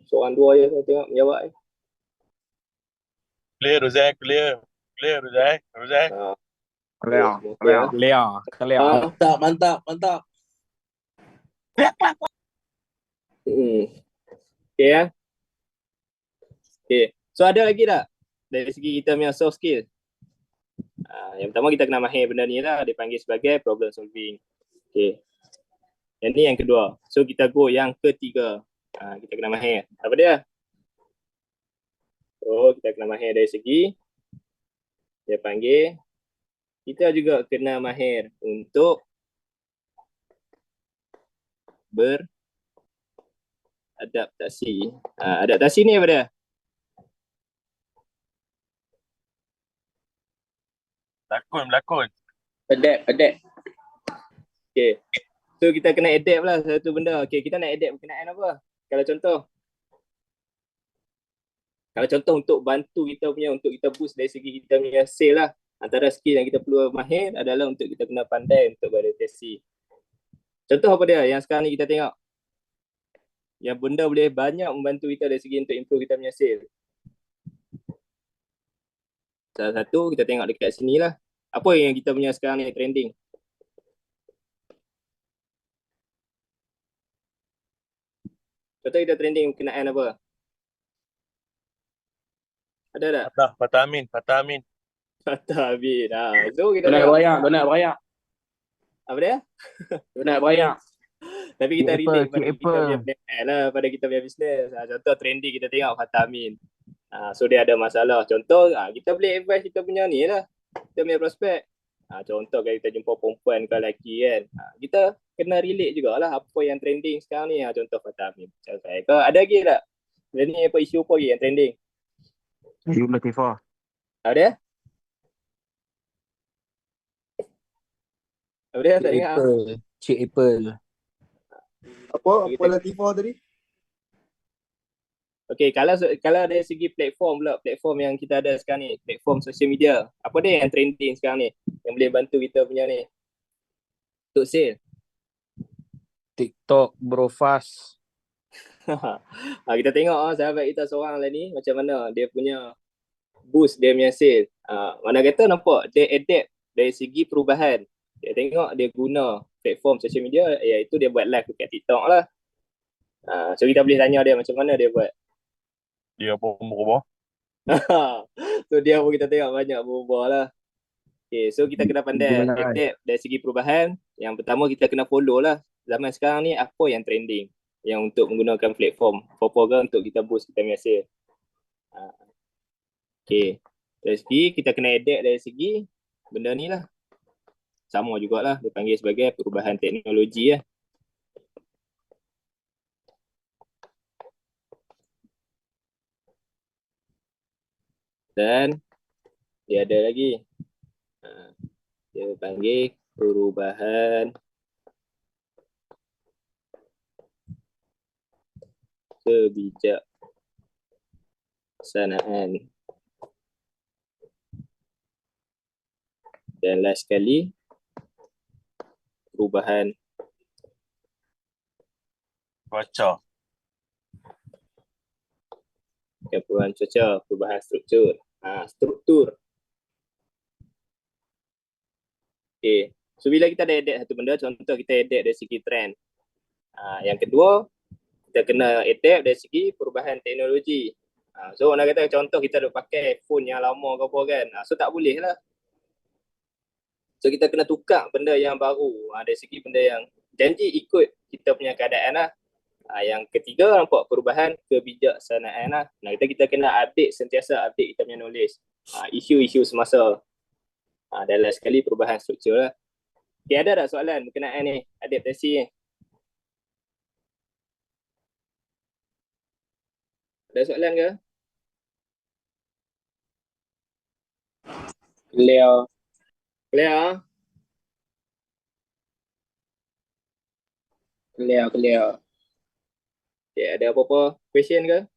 Seorang 2 je saya tengok menjawab. Clear, Rozak. Clear, Rozak. Clear. Mantap. Okay ya. Okay. So ada lagi tak? Dari segi kita punya soft skill. Yang pertama kita kena mahir benda ni lah. Dipanggil sebagai problem solving. Okay. Yang ni yang kedua. So kita go yang ketiga. Kita kena mahir. Apa dia? So kita kena mahir dari segi. Dia panggil. Kita juga kena mahir untuk beradaptasi. Adaptasi ni apa dia? Berlakon. Adapt. Okay. So kita kena adapt lah satu benda. Okay, kita nak adapt berkenaan apa? Kalau contoh untuk bantu kita punya, untuk kita boost dari segi kita punya sale lah. Antara skill yang kita perlu mahir adalah untuk kita kena pandai untuk beradaptasi. Contoh apa dia yang sekarang ni kita tengok? yang benda boleh banyak membantu kita dari segi untuk improve kita punya sale. Salah satu kita tengok dekat sini lah. Apa yang kita punya sekarang ni trending? Contoh kita trending berkenaan apa? Ada tak? Fatah Amin. Patah habis. So kita Donat tengok. berayak. Apa dia? Donat berayak. Tapi kita Cik Apple, relate pada Cik kita punya Apple. brand lah, pada kita punya business. Contoh trending kita tengok Fatah Amin. So dia ada masalah. Contoh kita boleh advise kita punya ni lah. Kita punya prospek. Contoh kalau kita jumpa perempuan ke lelaki kan. Kita kena relate jugalah apa yang trending sekarang ni. Contoh Fatah Amin. Macam saya ke. Ada lagi tak? Jadi ni apa isu apa lagi yang trending? Ayu Latifah. Apa dia? Apa dia? Tak ingat. Cik Apple. Apa Latifah tadi? Okay, kalau dari segi platform pula, platform yang kita ada sekarang ni, platform social media, apa dia yang trending sekarang ni, yang boleh bantu kita punya ni untuk sale? TikTok, bro fast. Kita tengok sahabat kita seorang lah ni, macam mana dia punya boost dia punya sale. Mana kata nampak, dia adapt dari segi perubahan. Dia tengok dia guna platform social media, iaitu dia buat live dekat TikTok lah. So kita boleh tanya dia macam mana dia buat. Dia pun berubah. So dia pun kita tengok banyak berubah lah. Okay, so kita kena pandai adapt dari segi perubahan. Yang pertama kita kena follow lah. Zaman sekarang ni apa yang trending yang untuk menggunakan platform apa untuk kita boost kita punya sale. Okay, dari segi kita kena adapt dari segi benda ni lah. Sama jugalah dipanggil sebagai perubahan teknologi lah. Dan dia ada lagi. Dia panggil perubahan kebijaksanaan. Dan last sekali, perubahan Cuaca. perubahan cuaca, perubahan struktur. Struktur. Okay. So bila kita ada adapt satu benda, contoh kita adapt dari segi trend. Yang kedua, kita kena adapt dari segi perubahan teknologi. So nak kata contoh kita dah pakai phone yang lama ke apa kan. So tak boleh lah. So kita kena tukar benda yang baru. Dari segi benda yang janji ikut kita punya keadaan lah. Yang ketiga nampak perubahan kebijaksanaan lah. Kita kena update, sentiasa update kita punya knowledge. Isu-isu semasa. Dan last sekali perubahan struktur lah. Okay, ada tak soalan berkenaan ni, adaptasi ni? Ada soalan ke? Clear. Okay, ada apa-apa question ke?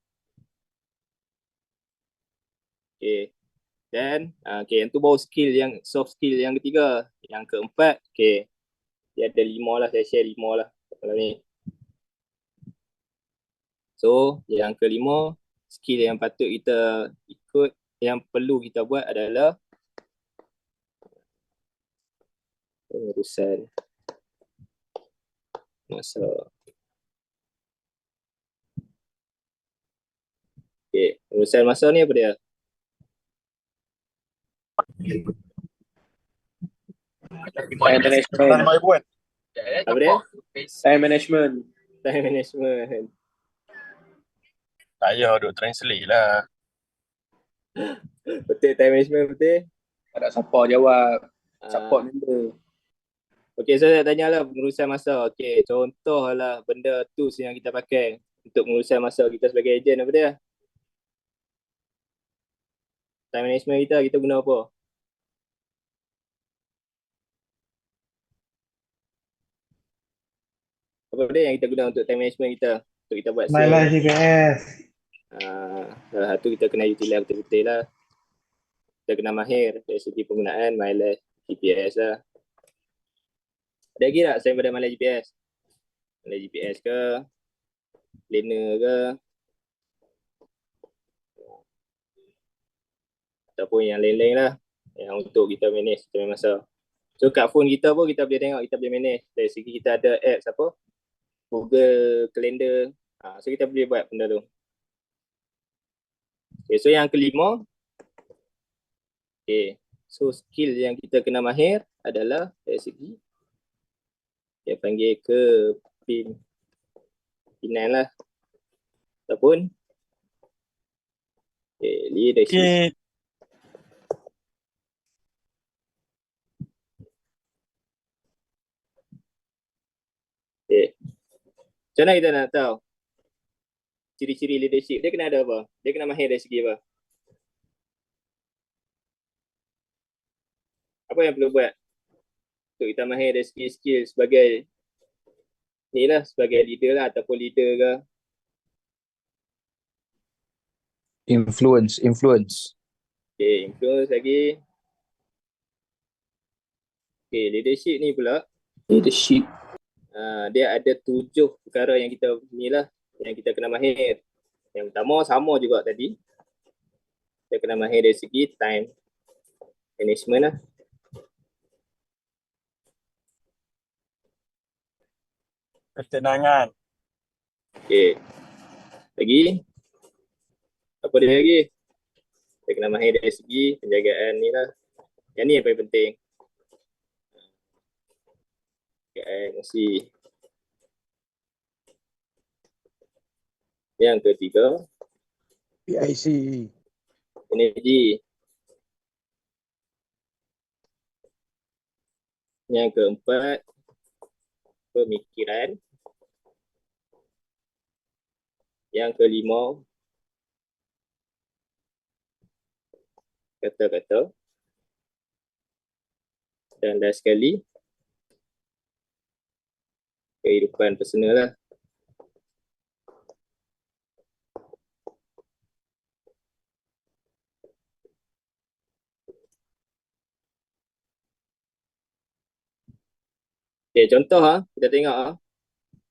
Okay. Dan yang tu baru skill yang soft skill yang ketiga. Yang keempat, okay. Dia ada 5 lah, saya share 5 lah kalau ni. So, yang kelima, skill yang patut kita ikut, yang perlu kita buat adalah pengurusan masa. Okay, pengurusan masa ni apa dia? Time management. Apa dia? Time management. Time management. Tak payah duk translate lah. Betul, time management betul. Tak ada siapa jawab. Support member. Okay, so saya tanyalah pengurusan masa. Okay, contohlah benda tools yang kita pakai untuk pengurusan masa kita sebagai ejen apa dia? Time management kita guna apa? Apa dia yang kita guna untuk time management kita? Untuk kita buat sale. MyLife GPS. Salah satu kita kena utilize betul-betul lah. Kita kena mahir dari segi penggunaan MyLife GPS lah. Ada lagi tak selain pada MyLife GPS? MyLife GPS ke? planner ke, ataupun yang lain-lain lah yang untuk kita manage time masa. So kat phone kita pun kita boleh tengok, kita boleh manage. Dari segi kita ada apps apa, Google Calendar. So kita boleh buat benda tu. Okay, so yang kelima, okay, so skill yang kita kena mahir adalah dari segi dia panggil kepimpinan lah, ataupun leadership. Okay. Okay. Macam mana kita nak tahu ciri-ciri leadership? Dia kena ada apa? Dia kena mahir dari segi apa? Apa yang perlu buat untuk kita mahir dari segi skill sebagai ni lah, sebagai leader lah ataupun leader ke? Influence. Okay, influence lagi. Okay, leadership ni pula. Leadership. Dia ada 7 perkara yang kita ni lah, yang kita kena mahir. Yang pertama sama juga tadi. Kita kena mahir dari segi time management lah. Ketenangan. Okay. Lagi. Apa dia lagi? Kita kena mahir dari segi penjagaan ni lah. Yang ni yang paling penting. Penjagaan emosi. Yang ketiga, PIC. energi. Yang keempat, pemikiran. Yang kelima, kata-kata. Dan last sekali, kehidupan personal lah. Okay, contoh kita tengok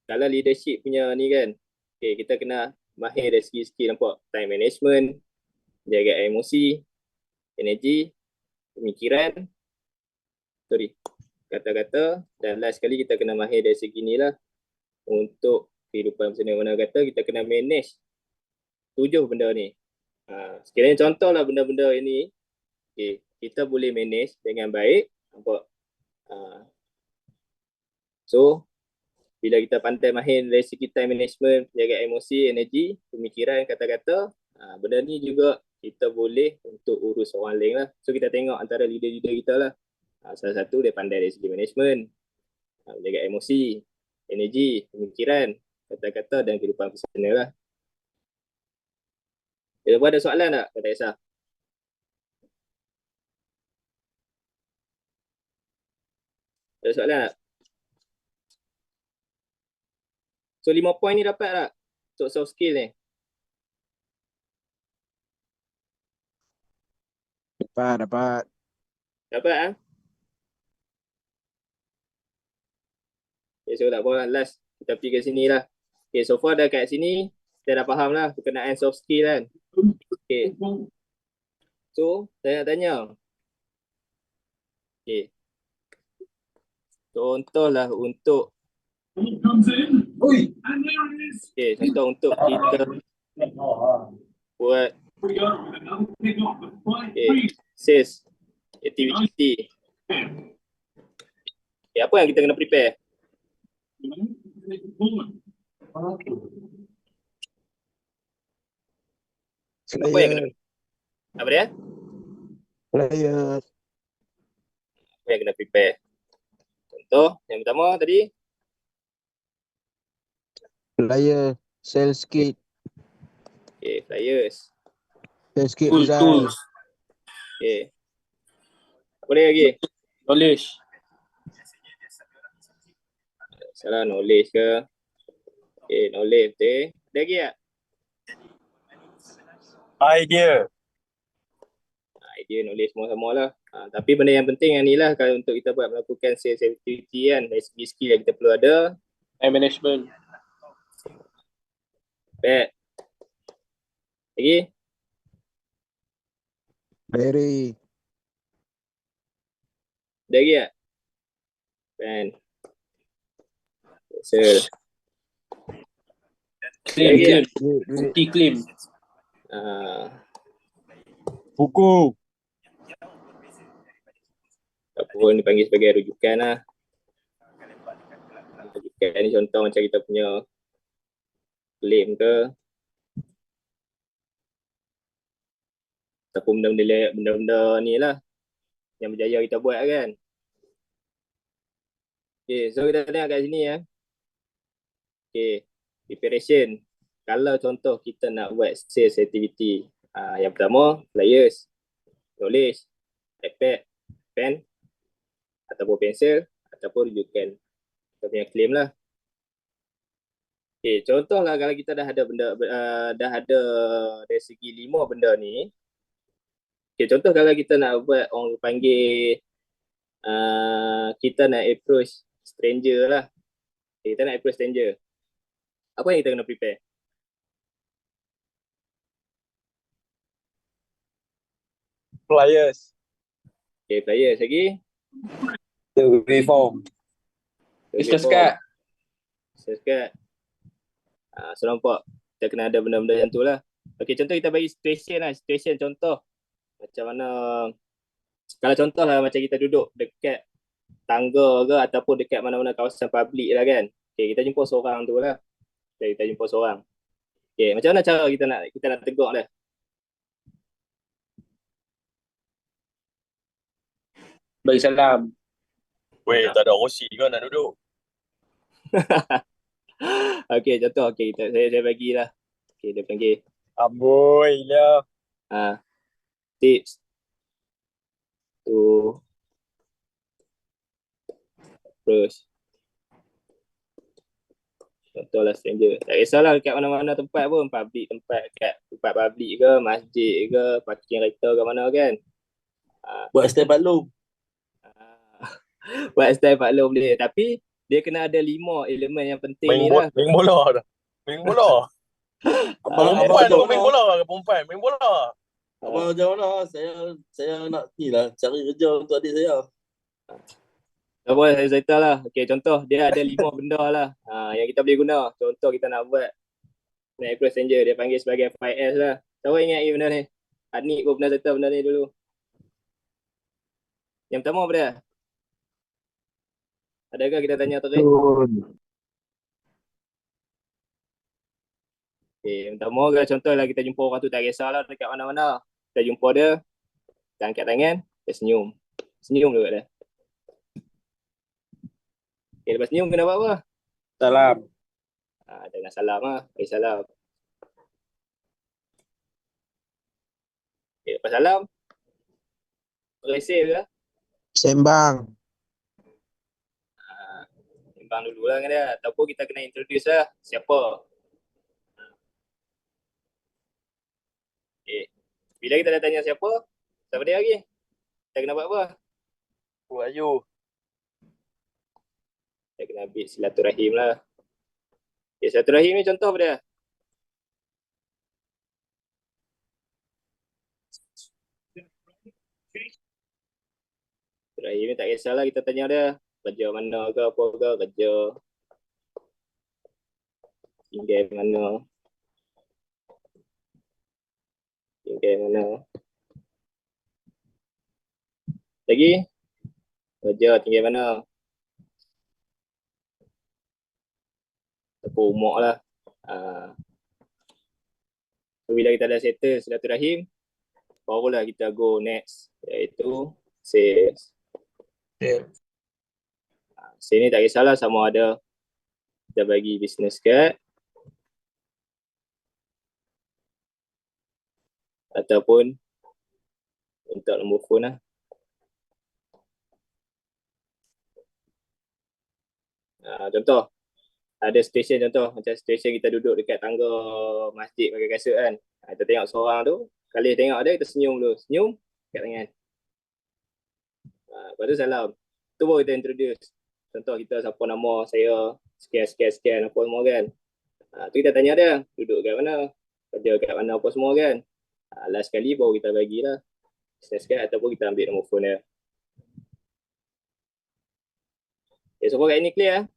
kalau leadership punya ni kan, okay, kita kena mahir dari segi skill, nampak? Time management, jaga emosi, energi, pemikiran, kata-kata, dan last sekali kita kena mahir dari segi ni lah untuk kehidupan personal. Mana kata kita kena manage 7 benda ni. Sekiranya contoh lah benda-benda ini, okay, kita boleh manage dengan baik, nampak? So, bila kita pandai mahir dari segi time management, jaga emosi, energi, pemikiran, kata-kata, benda ni juga kita boleh untuk urus orang lain lah. So, kita tengok antara leader-leader kita lah. Salah satu dia pandai dari segi management, jaga emosi, energi, pemikiran, kata-kata dan kehidupan personal lah. Ada soalan tak? Tak kisah. Ada soalan tak? So 5 point ni dapat tak untuk soft skill ni? Dapat. Dapat Okay, so tak apa, last kita pergi ke sini lah. Okay, so far dah kat sini kita dah faham lah berkenaan soft skill kan. Okay, so saya nak tanya. Okay, contohlah untuk okay, contoh untuk kita buat sales activity. Okay, apa yang kita kena prepare? Apa yang kena? Apa dia? Flyer. Apa yang kena prepare? Contoh yang pertama tadi. Flyer. Sales kit. Okay, flyers. Sales kit Tools. design. Okay. Apa dia lagi? Knowledge. Salah knowledge ke? Okay, knowledge betul. Ada lagi tak? Idea. Idea, knowledge semua sama lah. Tapi benda yang penting yang ni lah kalau untuk kita buat melakukan sales activity kan, dari segi skill yang kita perlu ada. Time management. Baik. Lagi? Very. Ada lagi tak? Kan? Sel. Claim, Lagi claim. Duit. Bukti claim. Buku. Ataupun dipanggil sebagai rujukan lah. Rujukan ni contoh macam kita punya claim ke. Ataupun benda-benda ni lah yang berjaya kita buat kan. Okay, so kita tengok kat sini ya. Okay, preparation. Kalau contoh kita nak buat sales activity, yang pertama flyers, knowledge, iPad, pen ataupun pensel ataupun rujukan. Kita punya claim lah. Okay, contohlah kalau kita dah ada benda, dah ada dari segi 5 benda ni. Okay, contoh kalau kita nak buat orang panggil, kita nak approach stranger lah. Okay, kita nak approach stranger. Apa yang kita kena prepare? Flyers. Okay, flyers lagi. Survey form. Business card. Business card. So nampak kita kena ada benda-benda yang tu lah. Okay, contoh kita bagi situation lah. Situation contoh. Macam mana, kalau contoh lah macam kita duduk dekat tangga ke ataupun dekat mana-mana kawasan public lah kan. Okay, kita jumpa seorang tu lah. Okay, kita jumpa seorang. Okay, macam mana cara kita nak tegur dia? Bagi salam. Weh, tak ada OC ke nak duduk? Okay, contoh. Okay, saya bagilah. Okay, dia panggil Amboi lah. tips to approach. Contohlah stranger. Tak kisahlah dekat mana-mana tempat pun. Public tempat, kat tempat public ke, masjid ke, parking kereta ke mana kan. Buat step balu. Buat style Pak Long boleh. Tapi dia kena ada 5 elemen yang penting ni lah. Main bola dah. Main bola. Perempuan tu main bola ke perempuan? Main bola. Abang macam mana? Saya nak ni lah, cari kerja untuk adik saya. Tak apa, saya cerita lah. Okay, contoh dia ada 5 benda lah yang kita boleh guna. Contoh kita nak buat nak approach stranger, dia panggil sebagai 5S lah. Siapa ingat benda ni? Anik pun pernah cerita benda ni dulu. Yang pertama apa dia? Adakah kita tanya Tarik? Okay, yang pertama kalau contohlah kita jumpa orang tu, tak kisahlah dekat mana-mana. Kita jumpa dia, kita angkat tangan, kita senyum. Senyum dulu kat dia. Okay, lepas senyum kena buat apa? Salam. Jangan salam lah, bagi salam. Okay, lepas salam, receive lah. Sembang. Sembang dulu lah dengan dia. Ataupun kita kena introduce lah siapa. Okay. Bila kita dah tanya siapa dia lagi? Kita kena buat apa? Buat ayu. Kita kena ambil silaturahim lah. Okay, silaturahim ni contoh apa dia? Silaturahim ni tak kisahlah kita tanya dia kerja mana ke apa ke, kerja tinggal mana. Lagi? Kerja tinggal mana? Ataupun umur lah. So, bila kita dah settle silaturahim, barulah kita go next, iaitu sales. Sini tak kisahlah sama ada kita bagi business card ataupun untuk nombor phone lah. Contoh, ada stesen contoh, macam stesen kita duduk dekat tangga masjid pakai kasut kan. Kita tengok seorang tu, kali tengok dia, kita senyum dulu. Senyum, kat tangan. Lepas tu salam. Tu baru kita introduce. Contoh kita siapa nama saya, sekian, apa semua kan. Tu kita tanya dia, duduk kat mana, kerja kat mana apa semua kan. Last kali baru kita bagilah business card ataupun kita ambil nombor phone dia. Okay, so far kat ini clear?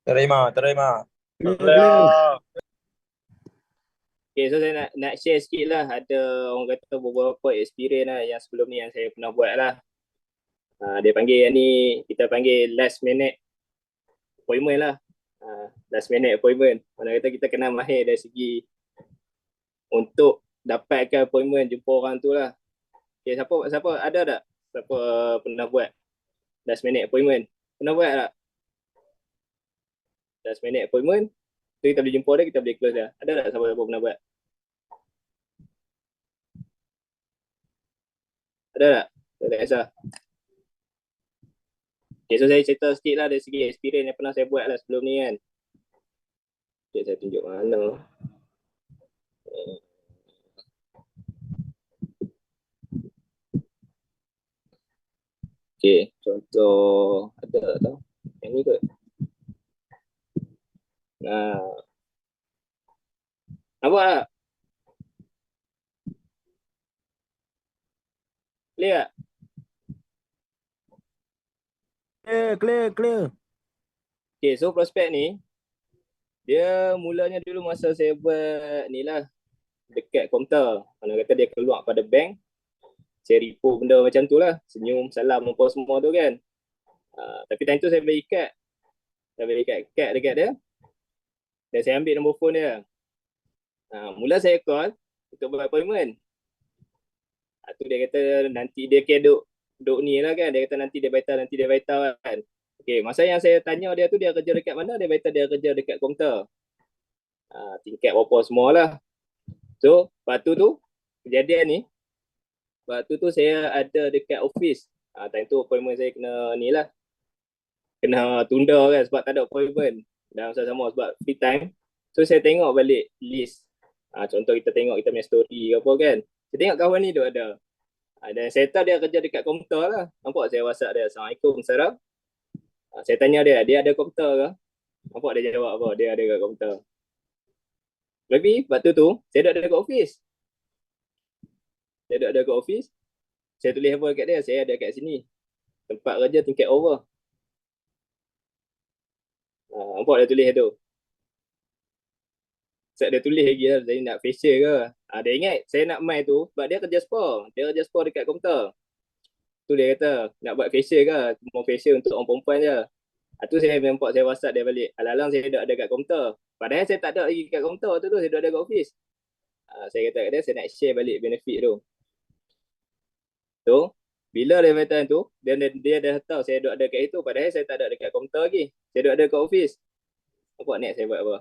Terima. Clear, Clear. clear. Okay, so saya nak share sikit lah. Ada orang kata beberapa experience lah yang sebelum ni yang saya pernah buat lah. Dia panggil yang ni, kita panggil last minute appointment lah. Last minute appointment. Mana kata kita kena mahir dari segi untuk dapatkan appointment jumpa orang tu lah. Okay, siapa ada tak? Siapa pernah buat last minute appointment? Pernah buat tak? Last minute appointment. So kita boleh jumpa dia, kita boleh close dia. Ada tak siapa pernah buat? Ada tak? Tak kisah. Okay, so saya cerita sikit lah dari segi experience yang pernah saya buat lah sebelum ni kan. Okay, saya tunjuk mana. Okay, contoh ada tak tahu? Yang ni kot. Nampak tak? Clear tak? Clear. Okay, so prospek ni, dia mulanya dulu masa saya buat ni lah, dekat komputer. Mana kata dia keluar pada bank, saya repo benda macam tu lah, senyum, salam, apa semua tu kan. Tapi time tu saya bagi kad. Saya bagi kad dekat dia, dan saya ambil nombor phone dia. Mula saya call untuk buat appointment. Tu dia kata nanti dia duk ni lah kan. Dia kata nanti dia batal kan. Okay, masa yang saya tanya dia tu dia kerja dekat mana, dia kata dia kerja dekat komputer. Tingkat berapa semua lah. So, waktu tu, kejadian ni, waktu tu saya ada dekat office. Time tu appointment saya kena ni lah. Kena tunda kan sebab tak ada appointment. Dan sama-sama sebab free time. So, saya tengok balik list. Contoh kita tengok kita punya story apa kan. Saya tengok kawan ni tu ada. Dan saya tahu dia kerja dekat komputer lah. Nampak saya WhatsApp dia. Assalamualaikum, Sarah. Saya tanya dia ada komputer ke? Nampak dia jawab apa? Dia ada kat komputer. Tapi waktu tu, saya duduk dekat office. Saya tulis apa dekat dia? Saya ada kat sini. Tempat kerja tingkat over. Nampak dia tulis tu. Saya dia tulis lagi lah. Saya nak facial ke? Dia ingat saya nak mai tu sebab dia kerja spa. Dia kerja spa dekat komputer. Tu dia kata, nak buat facial ke? Mau facial untuk orang perempuan je. Tu saya nampak saya WhatsApp dia balik. Alang-alang saya duduk ada kat komputer. Padahal saya tak ada lagi kat komputer tu. Saya duduk ada kat office. Saya kata kat dia, saya nak share balik benefit tu. So, bila dia kata tu, dia dah tahu saya duduk ada kat itu. Padahal saya tak ada dekat komputer lagi. Saya duduk ada kat office. Nampak net saya buat apa?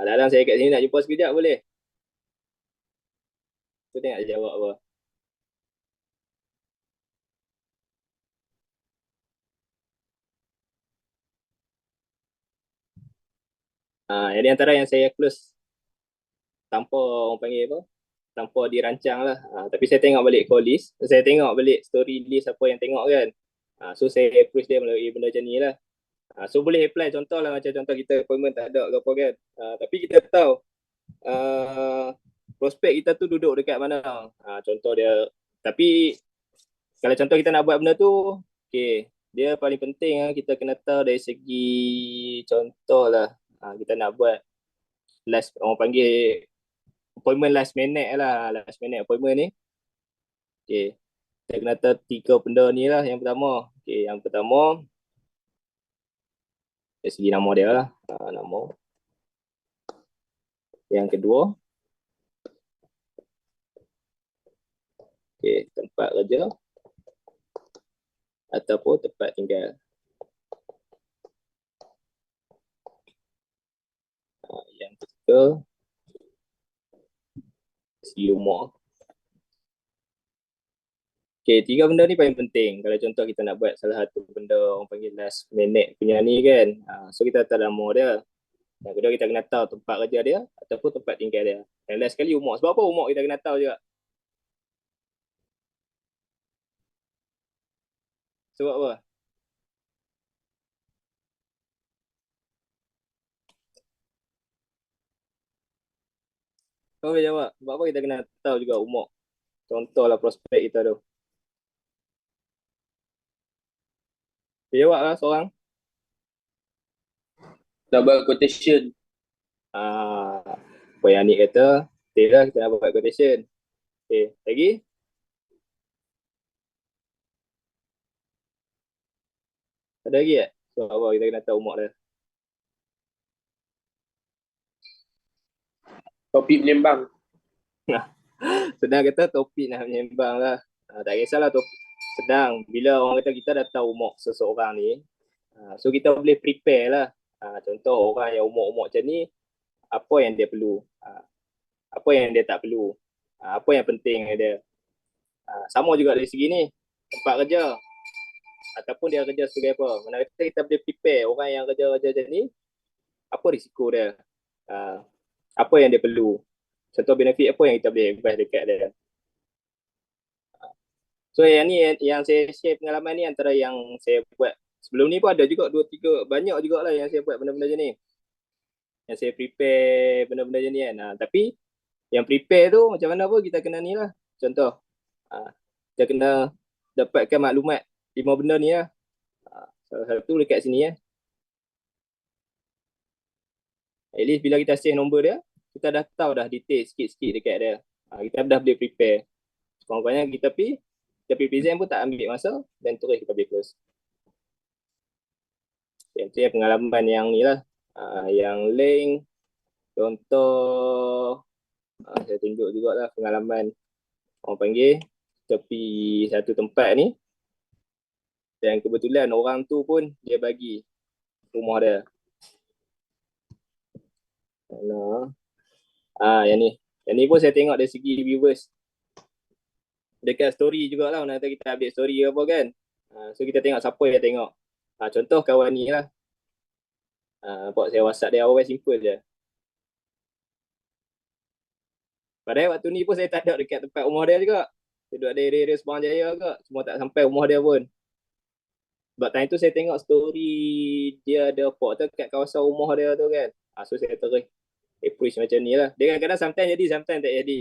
Alang-alang saya kat sini nak jumpa sekejap boleh? Tu tengok dia jawab apa. Jadi antara yang saya close tanpa orang panggil apa, tanpa dirancang lah. Tapi saya tengok balik call list, saya tengok balik story list apa yang tengok kan. So saya approach dia melalui benda macam ni lah. So boleh apply contoh lah macam contoh kita appointment tak ada ke apa kan. Tapi kita tahu prospek kita tu duduk dekat mana. Contoh dia, tapi kalau contoh kita nak buat benda tu, okay, dia paling penting kita kena tahu dari segi contoh lah. Kita nak buat last, orang panggil appointment last minute lah, last minute appointment ni. Okay, kita kena tahu 3 benda ni lah. Yang pertama, okay, yang pertama dari segi nama dia lah, nama. Yang kedua, okay, tempat kerja ataupun tempat tinggal. Yang ketiga, segi umur. Okay, 3 benda ni paling penting. Kalau contoh kita nak buat salah satu benda orang panggil last minute punya ni kan. So kita tahu nama dia. Yang kedua kita kena tahu tempat kerja dia ataupun tempat tinggal dia. Dan last sekali umur. Sebab apa umur kita kena tahu juga? Sebab apa? Kau boleh jawab. Sebab apa kita kena tahu juga umur. Contohlah prospek kita tu. Boleh jawab lah seorang. Nak buat quotation. Apa yang Anik kata, betul lah kita nak buat quotation. Okay, lagi? Ada lagi tak? So, apa kita kena tahu umur dia? Topik menyembang. Senang kata topik nak menyembang lah. Tak kisahlah topik. Senang. Bila orang kata kita dah tahu umur seseorang ni, so kita boleh prepare lah. Contoh orang yang umur-umur macam ni, apa yang dia perlu, apa yang dia tak perlu, apa yang penting dia. Sama juga dari segi ni, tempat kerja ataupun dia kerja sebagai apa. Mana kata kita boleh prepare orang yang kerja-kerja macam ni, apa risiko dia, apa yang dia perlu. Contoh benefit apa yang kita boleh advise dekat dia. So yang ni yang saya share pengalaman ni antara yang saya buat. Sebelum ni pun ada juga 2-3 banyak jugalah yang saya buat benda-benda macam ni. Yang saya prepare benda-benda macam ni kan. Tapi yang prepare tu macam mana pun kita kena ni lah. Contoh kita kena dapatkan maklumat 5 benda ni lah. Salah satu dekat sini ya. At least bila kita save nombor dia, kita dah tahu dah detail sikit-sikit dekat dia. Kita dah boleh prepare. Kurang-kurangnya kita present pun tak ambil masa dan terus kita boleh close. Itu yang pengalaman yang ni lah. Yang link, contoh, saya tunjuk jugalah pengalaman orang panggil tepi satu tempat ni. Dan kebetulan orang tu pun dia bagi rumah dia. Yang ni. Yang ni pun saya tengok dari segi viewers. Dekat story jugalah. Nanti kita update story apa kan. So kita tengok siapa yang tengok. Contoh kawan ni lah. Buat saya WhatsApp dia awal simple je. Padahal waktu ni pun saya tak ada dekat tempat rumah dia juga. Saya duduk ada area Sembarang Jaya juga. Cuma tak sampai rumah dia pun. Sebab time tu saya tengok story dia ada port tu kat kawasan rumah dia tu kan. So saya terus approach macam ni lah. Dia kadang-kadang sometimes jadi, sometimes tak jadi.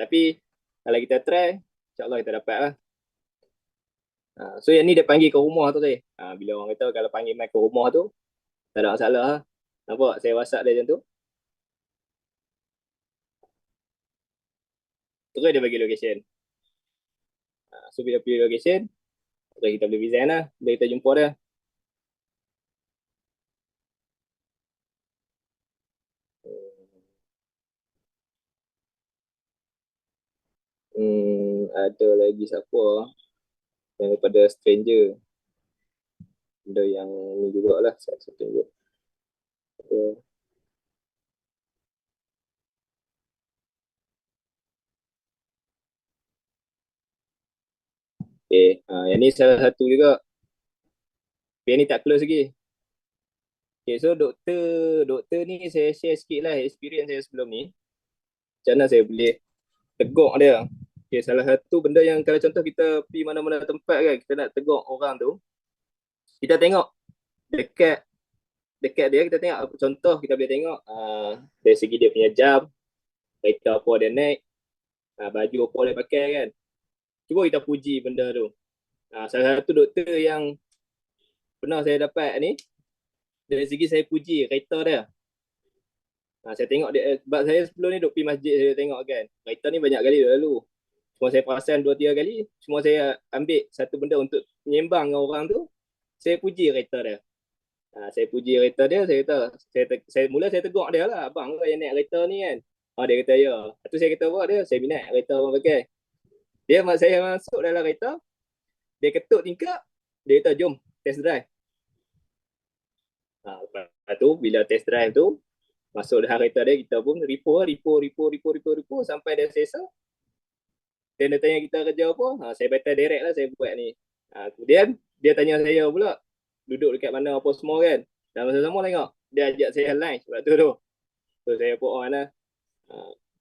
Tapi kalau kita try, insyaAllah kita dapat lah. So yang ni dia panggil ke rumah tu tadi. Bila orang kata kalau panggil mic ke rumah tu, tak ada masalah lah. Nampak saya WhatsApp dia macam tu. Terus dia bagi location. So bila pilih location, terus kita boleh design lah. Bila kita jumpa dia. Ada lagi siapa yang daripada stranger. Benda yang ni jugalah saya tunjuk. Okay, yang ni salah satu juga. Yang ni tak close lagi. Okay, so doktor ni saya share sikit lah experience saya sebelum ni. Macam mana saya boleh tegur dia. Okay, salah satu benda yang kalau contoh kita pergi mana-mana tempat kan, kita nak tegur orang tu, kita tengok dekat dia, kita tengok contoh kita boleh tengok dari segi dia punya jam, kereta apa dia naik, baju apa dia pakai kan. Cuba kita puji benda tu. Salah satu doktor yang pernah saya dapat ni, dari segi saya puji kereta dia. Saya tengok dia, sebab saya sebelum ni duduk pergi masjid saya tengok kan. Kereta ni banyak kali lalu. Cuma saya perasan 2-3 kali, cuma saya ambil satu benda untuk menyembang dengan orang tu, saya puji kereta dia. Saya puji kereta dia, saya kata, mula saya tegur dia lah, abang yang naik kereta ni kan. Dia kata ya. Lepas tu saya kata apa dia, saya minat kereta abang pakai. Saya masuk dalam kereta, dia ketuk tingkap, dia kata jom test drive. Lepas tu bila test drive tu, masuk dalam kereta dia, kita pun repo sampai dia selesa. Dan dia tanya kita kerja apa, saya batal direct lah saya buat ni. Kemudian dia tanya saya pula, duduk dekat mana apa semua kan. Dan masa-sama tengok, dia ajak saya lunch waktu tu. So saya put on lah.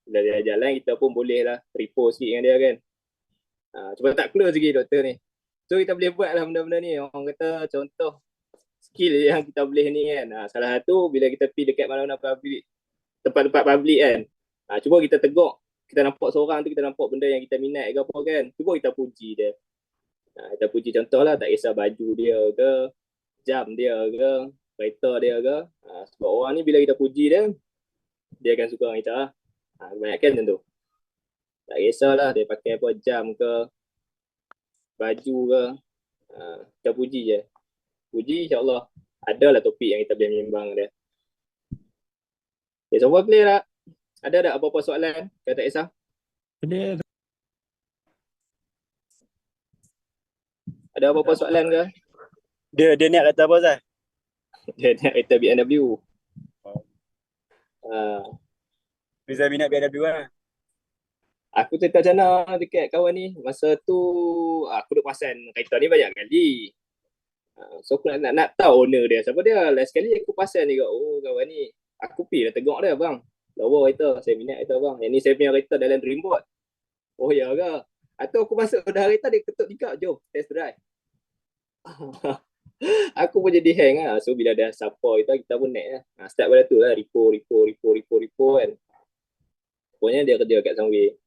Bila dia ajak lunch, kita pun boleh lah repo sikit dengan dia kan. Cuma tak close lagi doktor ni. So kita boleh buat lah benda-benda ni. Orang kata contoh skill yang kita boleh ni kan. Salah satu bila kita pergi dekat mana-mana public, tempat-tempat public kan. Cuba kita tegur, kita nampak seorang tu, kita nampak benda yang kita minat ke apa kan, cuba kita puji dia. Kita puji contohlah, tak kisah baju dia ke, jam dia ke, kereta dia ke. Sebab orang ni bila kita puji dia akan suka dengan kita lah. Kebanyakan macam tu. Tak kisahlah dia pakai apa, jam ke, baju ke. Kita puji je. Puji insyaAllah adalah topik yang kita boleh bimbang dia. Okay, semua clear tak? Ada tak apa-apa soalan? Kau tak kisah? Clear. Ada apa-apa soalan ke? Dia niat kata apa, Zai? Dia nak kereta BMW. Rizal minat BMW lah. Aku cerita macam mana dekat kawan ni. Masa tu aku duk pasang kereta ni banyak kali. So aku nak tahu owner dia siapa dia. Last sekali aku pasang ni, oh kawan ni. Aku pergi lah tengok dia bang. Lawa kereta, saya minat kereta bang. Yang ni saya punya kereta dalam Dreamboat. Oh ya ke? Atau aku masuk dah kereta dia ketuk tingkap, jom test drive. Aku pun jadi hang lah. So bila dah support kita pun naik lah. Start pada tu lah, repo kan. Pokoknya dia kerja kat Sunway.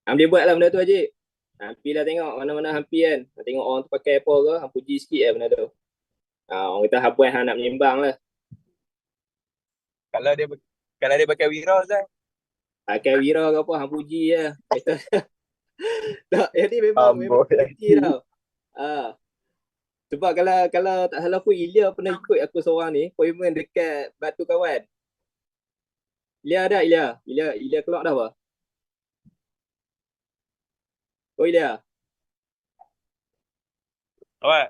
Dia buat lah benda tu Haji. Hampi lah tengok mana-mana hampi kan. Tengok orang tu pakai apa ke, hang puji sikit lah benda tu. Orang kata habuan hang nak menyembang lah. Kalau dia pakai Wira, Zai. Pakai Wira ke apa, hang puji lah. Tak, jadi memang puji tau. Sebab kalau tak salah pun Ilya pernah ikut aku seorang ni, appointment dekat Batu Kawan. Ilya ada, Ilya keluar dah apa? Oh Ilya. Awak?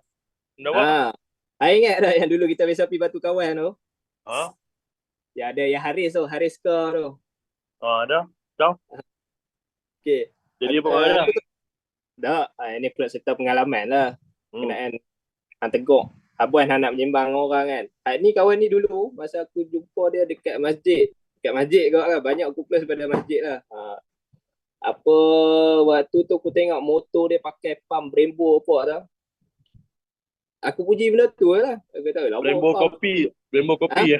Benda apa? Ingat tak yang dulu kita biasa pergi Batu Kawan tu? Ha? Ya ada yang Haris tu, Haris Kar tu. Ada. Okay. Jadi apa ada? Tak, ini pula serta pengalaman lah. Kenaan hang tegur. Abuan hang nak menyembang orang kan. Ni kawan ni dulu, masa aku jumpa dia dekat masjid. Dekat masjid kau kan, banyak aku plus pada masjid lah. Apa, waktu tu aku tengok motor dia pakai pump Brembo apa tau. Aku puji benda tu lah. Aku tahu lah. Brembo kopi ya?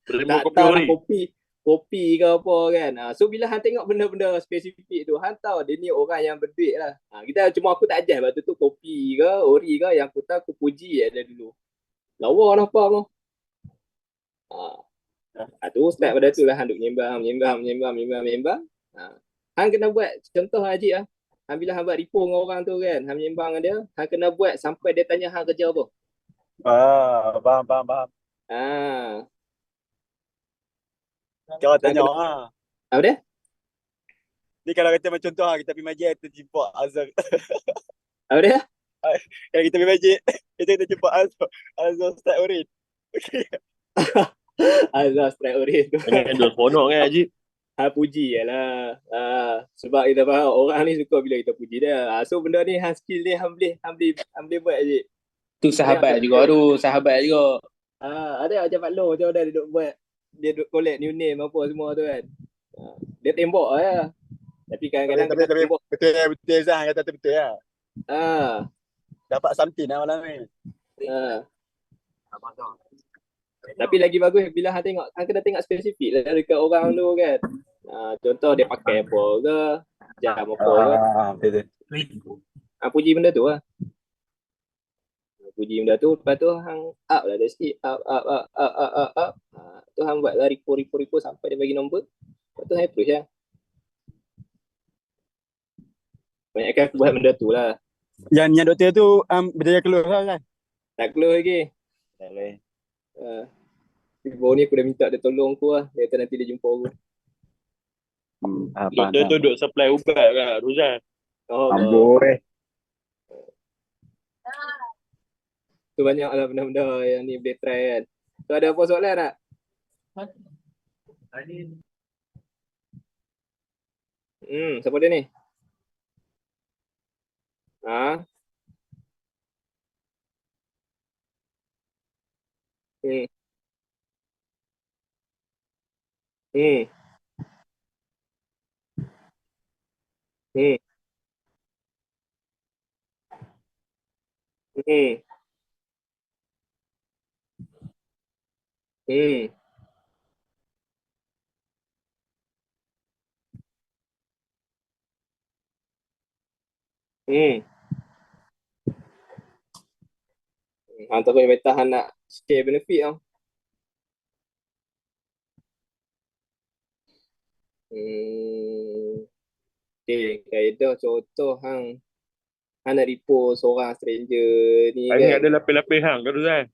Brembo Tak kopi tahu lah ori. kopi ke apa kan. So bila hang tengok benda-benda spesifik tu, hang tahu dia ni orang yang berduit lah. Kita cuma aku tak ajar waktu tu kopi ke ori ke, yang aku tahu aku puji dia dulu. Lawa nampak tu. Tu start pada tu lah hang duk menyembang. Hang kena buat contoh Haji lah. Hang bila hang buat repo dengan orang tu kan, hang menyembang dengan dia, hang kena buat sampai dia tanya hang kerja apa. Faham. Kau tanya Apa dia? Ni kalau kata macam contoh kita pergi masjid, kita jumpa Azhar. Apa dia? Kalau kita pergi masjid, kita jumpa Azhar start orin. Okay. Azhar strike orange tu. Jangan jual ponok kan Haji. Puji je lah. Sebab kita faham orang ni suka bila kita puji dia. So benda ni skill ni hang boleh buat je. Tu sahabat juga tu, sahabat juga. Ada macam Pak Long macam dia duk buat. Dia duk collect new name apa semua tu kan. Dia tembak lah. Tapi kadang-kadang tapi betul Zah kata tu betul lah. Dapat something lah malam ni. Tapi lagi bagus bila hang tengok, hang kena tengok spesifik lah dekat orang tu kan. Contoh dia pakai apa ke, jam apa ke. Betul. Puji benda tu lah. Puji benda tu, lepas tu hang up lah dari sikit, up. Tu hang buat lah repo sampai dia bagi nombor. Lepas tu hang approach lah. Banyakkan aku buat benda tu lah. Yang doktor tu berjaya keluar kan? Tak keluar lagi. Tak boleh. Baru ni aku dah minta dia tolong aku lah. Dia kata nanti dia jumpa aku. Doktor tu duk supply ubat kan, Ruzan? Amboi. Tu banyak lah benda-benda yang ni boleh try kan. So ada apa soalan tak? Siapa dia ni? Hmm. Hang terus beta hang nak share benefit tau. Okay, kaedah contoh hang nak repo seorang stranger ni Ini kan. ada lapis-lapis hang kan Ruzan?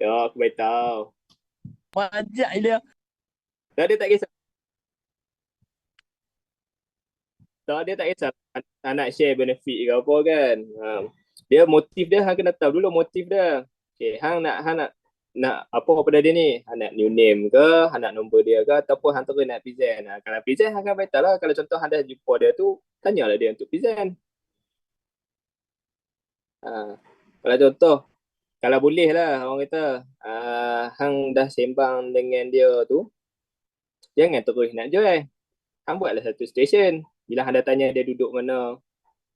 Ya, aku beritahu. Majak dia. Dah dia tak kisah. Dia tak kisah nak share benefit ke apa kan. Dia motif dia hang kena tahu dulu motif dia. Okay, hang nak apa pada dia ni? Hang nak new name ke, hang nak nombor dia ke ataupun hang terus nak present. Kalau present hang akan beritahu lah. Kalau contoh hang dah jumpa dia tu, tanyalah dia untuk present. Kalau contoh, kalau boleh lah orang kata hang dah sembang dengan dia tu, jangan terus nak join. Hang buatlah satu station. Bila hang dah tanya dia duduk mana,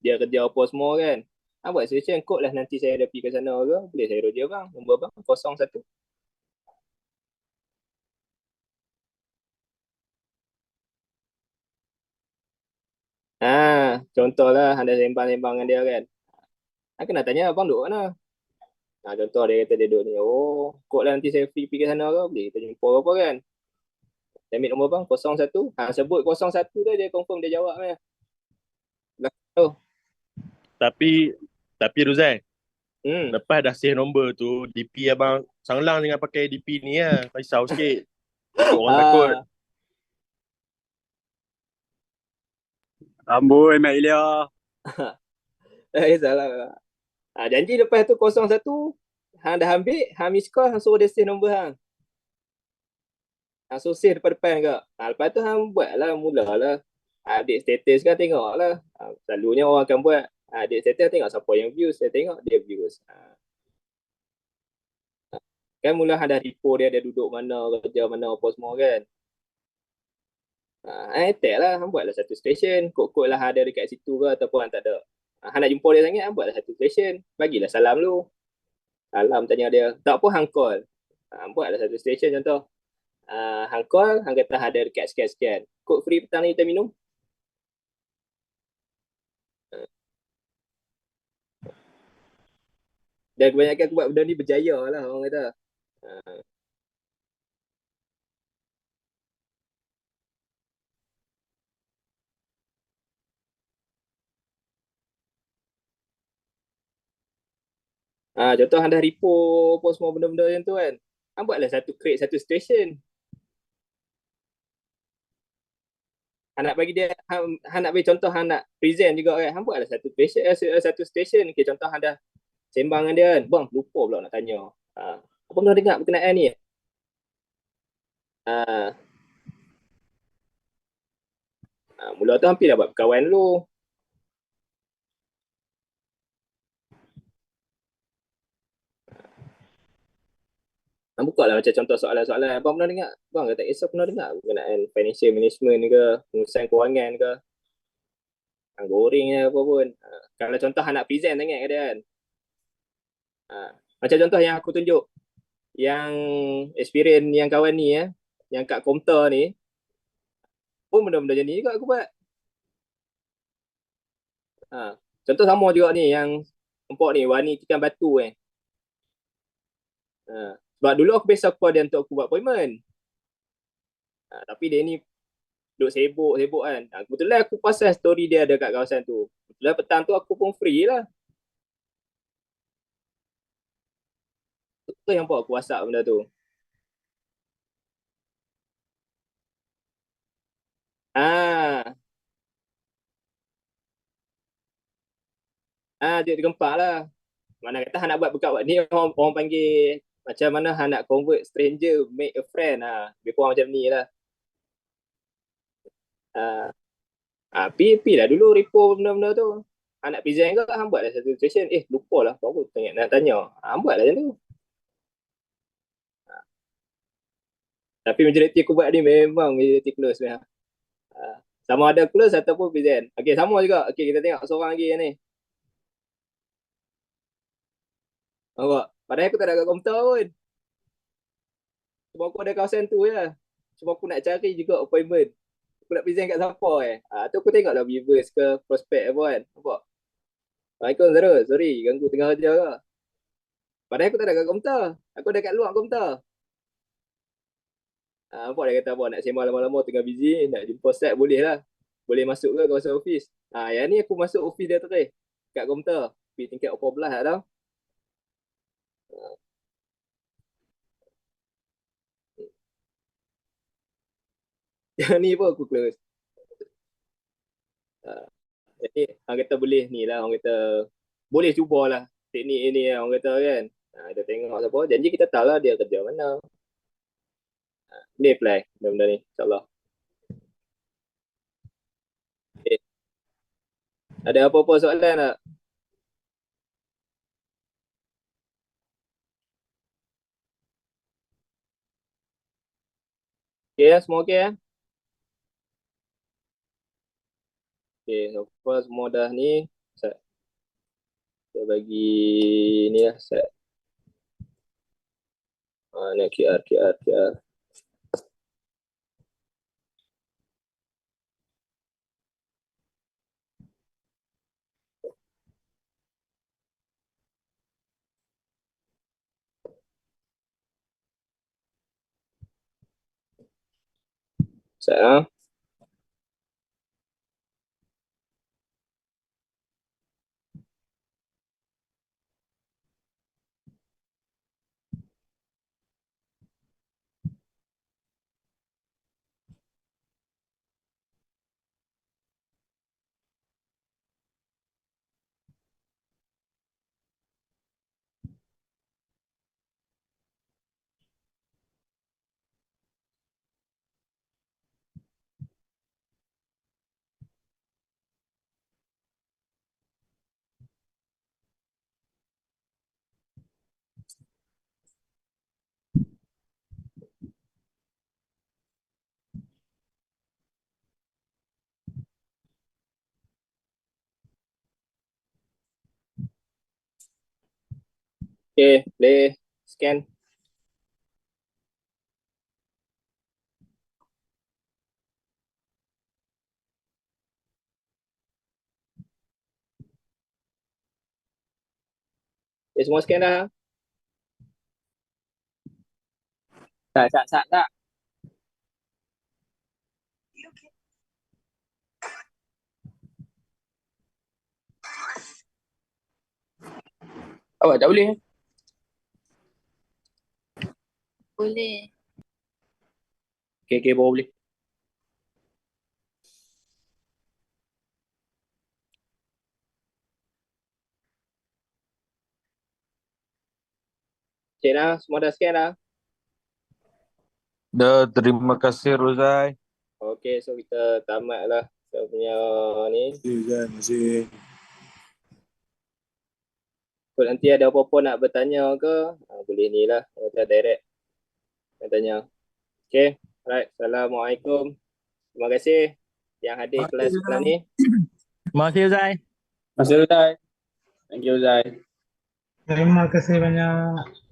dia kerja apa semua kan. Hang buat station, kod lah nanti saya ada pergi ke sana ke, boleh saya roja bang, nombor bang 01. Contohlah hang dah sembang-sembang dengan dia kan. Hang kena tanya abang duduk mana. Contoh dia kata dia duduk ni. Oh, kod lah nanti saya pergi ke sana ke, boleh kita jumpa apa kan. Saya ambil nombor bang 01. Sebut 01 tu dia confirm dia jawab kan. Oh. Tapi Ruzan, lepas dah save nombor tu, DP abang sanglang dengan pakai DP ni lah. Risau sikit. Orang takut. Amboi, Mak Ilya. Tak kisahlah. Janji lepas tu 01, hang dah ambil, hang miss call, hang suruh dia save nombor hang. Hang suruh save depan-depan ke. Lepas tu hang buatlah, mulalah. Update status kan tengok lah. Selalunya orang akan buat. Update status tengok siapa yang views, saya tengok dia views. Kan mula hang dah repo dia duduk mana, kerja mana, apa semua kan. Tag lah, hang buatlah satu station. Kod-kod lah ada dekat situ ke ataupun hang tak ada. Hang nak jumpa dia sangat, hang buatlah satu station. Bagilah salam dulu. Salam tanya dia. Tak apa hang call. Buatlah satu station contoh. Hang call, hang kata ada dekat sekian-sekian. Kod free petang ni kita minum. Dan kebanyakan aku buat benda ni berjaya lah orang kata. Contoh hang dah repo apa semua benda-benda macam tu kan. Hang buatlah create satu station. Hang nak bagi dia, hang nak bagi contoh, hang nak present juga kan. Hang buatlah satu station. Okay, contoh hang dah sembang dengan dia kan. Bang, lupa pula nak tanya. Apa pernah dengar berkenaan ni? Mula tu hampir dah buat berkawan dulu. Buka lah macam contoh soalan-soalan. Abang pernah dengar? Bang tak kisah pernah dengar berkenaan financial management ke, pengurusan kewangan ke, goreng ke apa pun. Kalau contoh nak present sangat ke dia kan. Macam contoh yang aku tunjuk. Yang experience yang kawan ni yang kat komputer ni, pun benda-benda macam ni juga aku buat. Contoh sama juga ni yang nampak ni, warni tikan batu sebab dulu aku biasa call dia untuk aku buat appointment. Tapi dia ni duduk sibuk kan. Kebetulan aku pasal story dia ada kat kawasan tu. Kebetulan petang tu aku pun free lah. Tu yang buat aku WhatsApp benda tu. Dia gempak lah. Mana kata nak buat buka ni orang panggil macam mana nak convert stranger make a friend lebih kurang macam ni lah. Pi lah dulu repo benda-benda tu. Nak present ke hang buat lah satu session. Lupa lah baru nak tanya. Hang buat lah macam tu. Tapi majoriti aku buat ni memang majoriti close memang. Sama ada close ataupun present. Okay, sama juga. Okay, kita tengok seorang lagi ni. Nampak? Padahal aku tak ada kat komputer pun. Cuma aku ada kawasan tu je. Cuma aku nak cari juga appointment. Aku nak present kat siapa tu aku tengok lah viewers ke prospek apa kan. Nampak? Assalamualaikum Zara. Sorry ganggu tengah kerja ke. Padahal aku tak ada kat komputer. Aku ada kat luar komputer. Nampak dia kata apa nak sembang lama-lama tengah busy, nak jumpa set boleh lah. Boleh masuk ke kawasan office. Yang ni aku masuk office dia terus kat komputer. Pergi tingkat 14 tak tahu. Yang ni pun aku close. Jadi orang kata boleh ni lah, orang kata boleh cubalah teknik ini lah, orang kata kan. Kita tengok siapa, janji kita tahu lah dia kerja mana. Ni apply benda-benda ni, insyaAllah. Okay. Ada apa-apa soalan tak? Okay, semua okay ya? Okay, so far semua dah ni. Set. Kita bagi ni lah, set. Ni QR. Set lah. Okay, boleh scan. Okay, semua scan dah. Tak. Awak tak boleh? Boleh. Okay, baru boleh. Cik dah, semua dah scan dah. Dah, terima kasih Rozai. Okay, so kita tamat lah kita punya ni. Terima kasih. So, nanti ada apa-apa nak bertanya ke, boleh ni lah. Kita direct nak tanya. Okay, alright. Assalamualaikum. Terima kasih yang hadir kelas malam ni. Terima kasih Zai. Terima kasih Uzai. Thank you Uzai. Terima kasih banyak.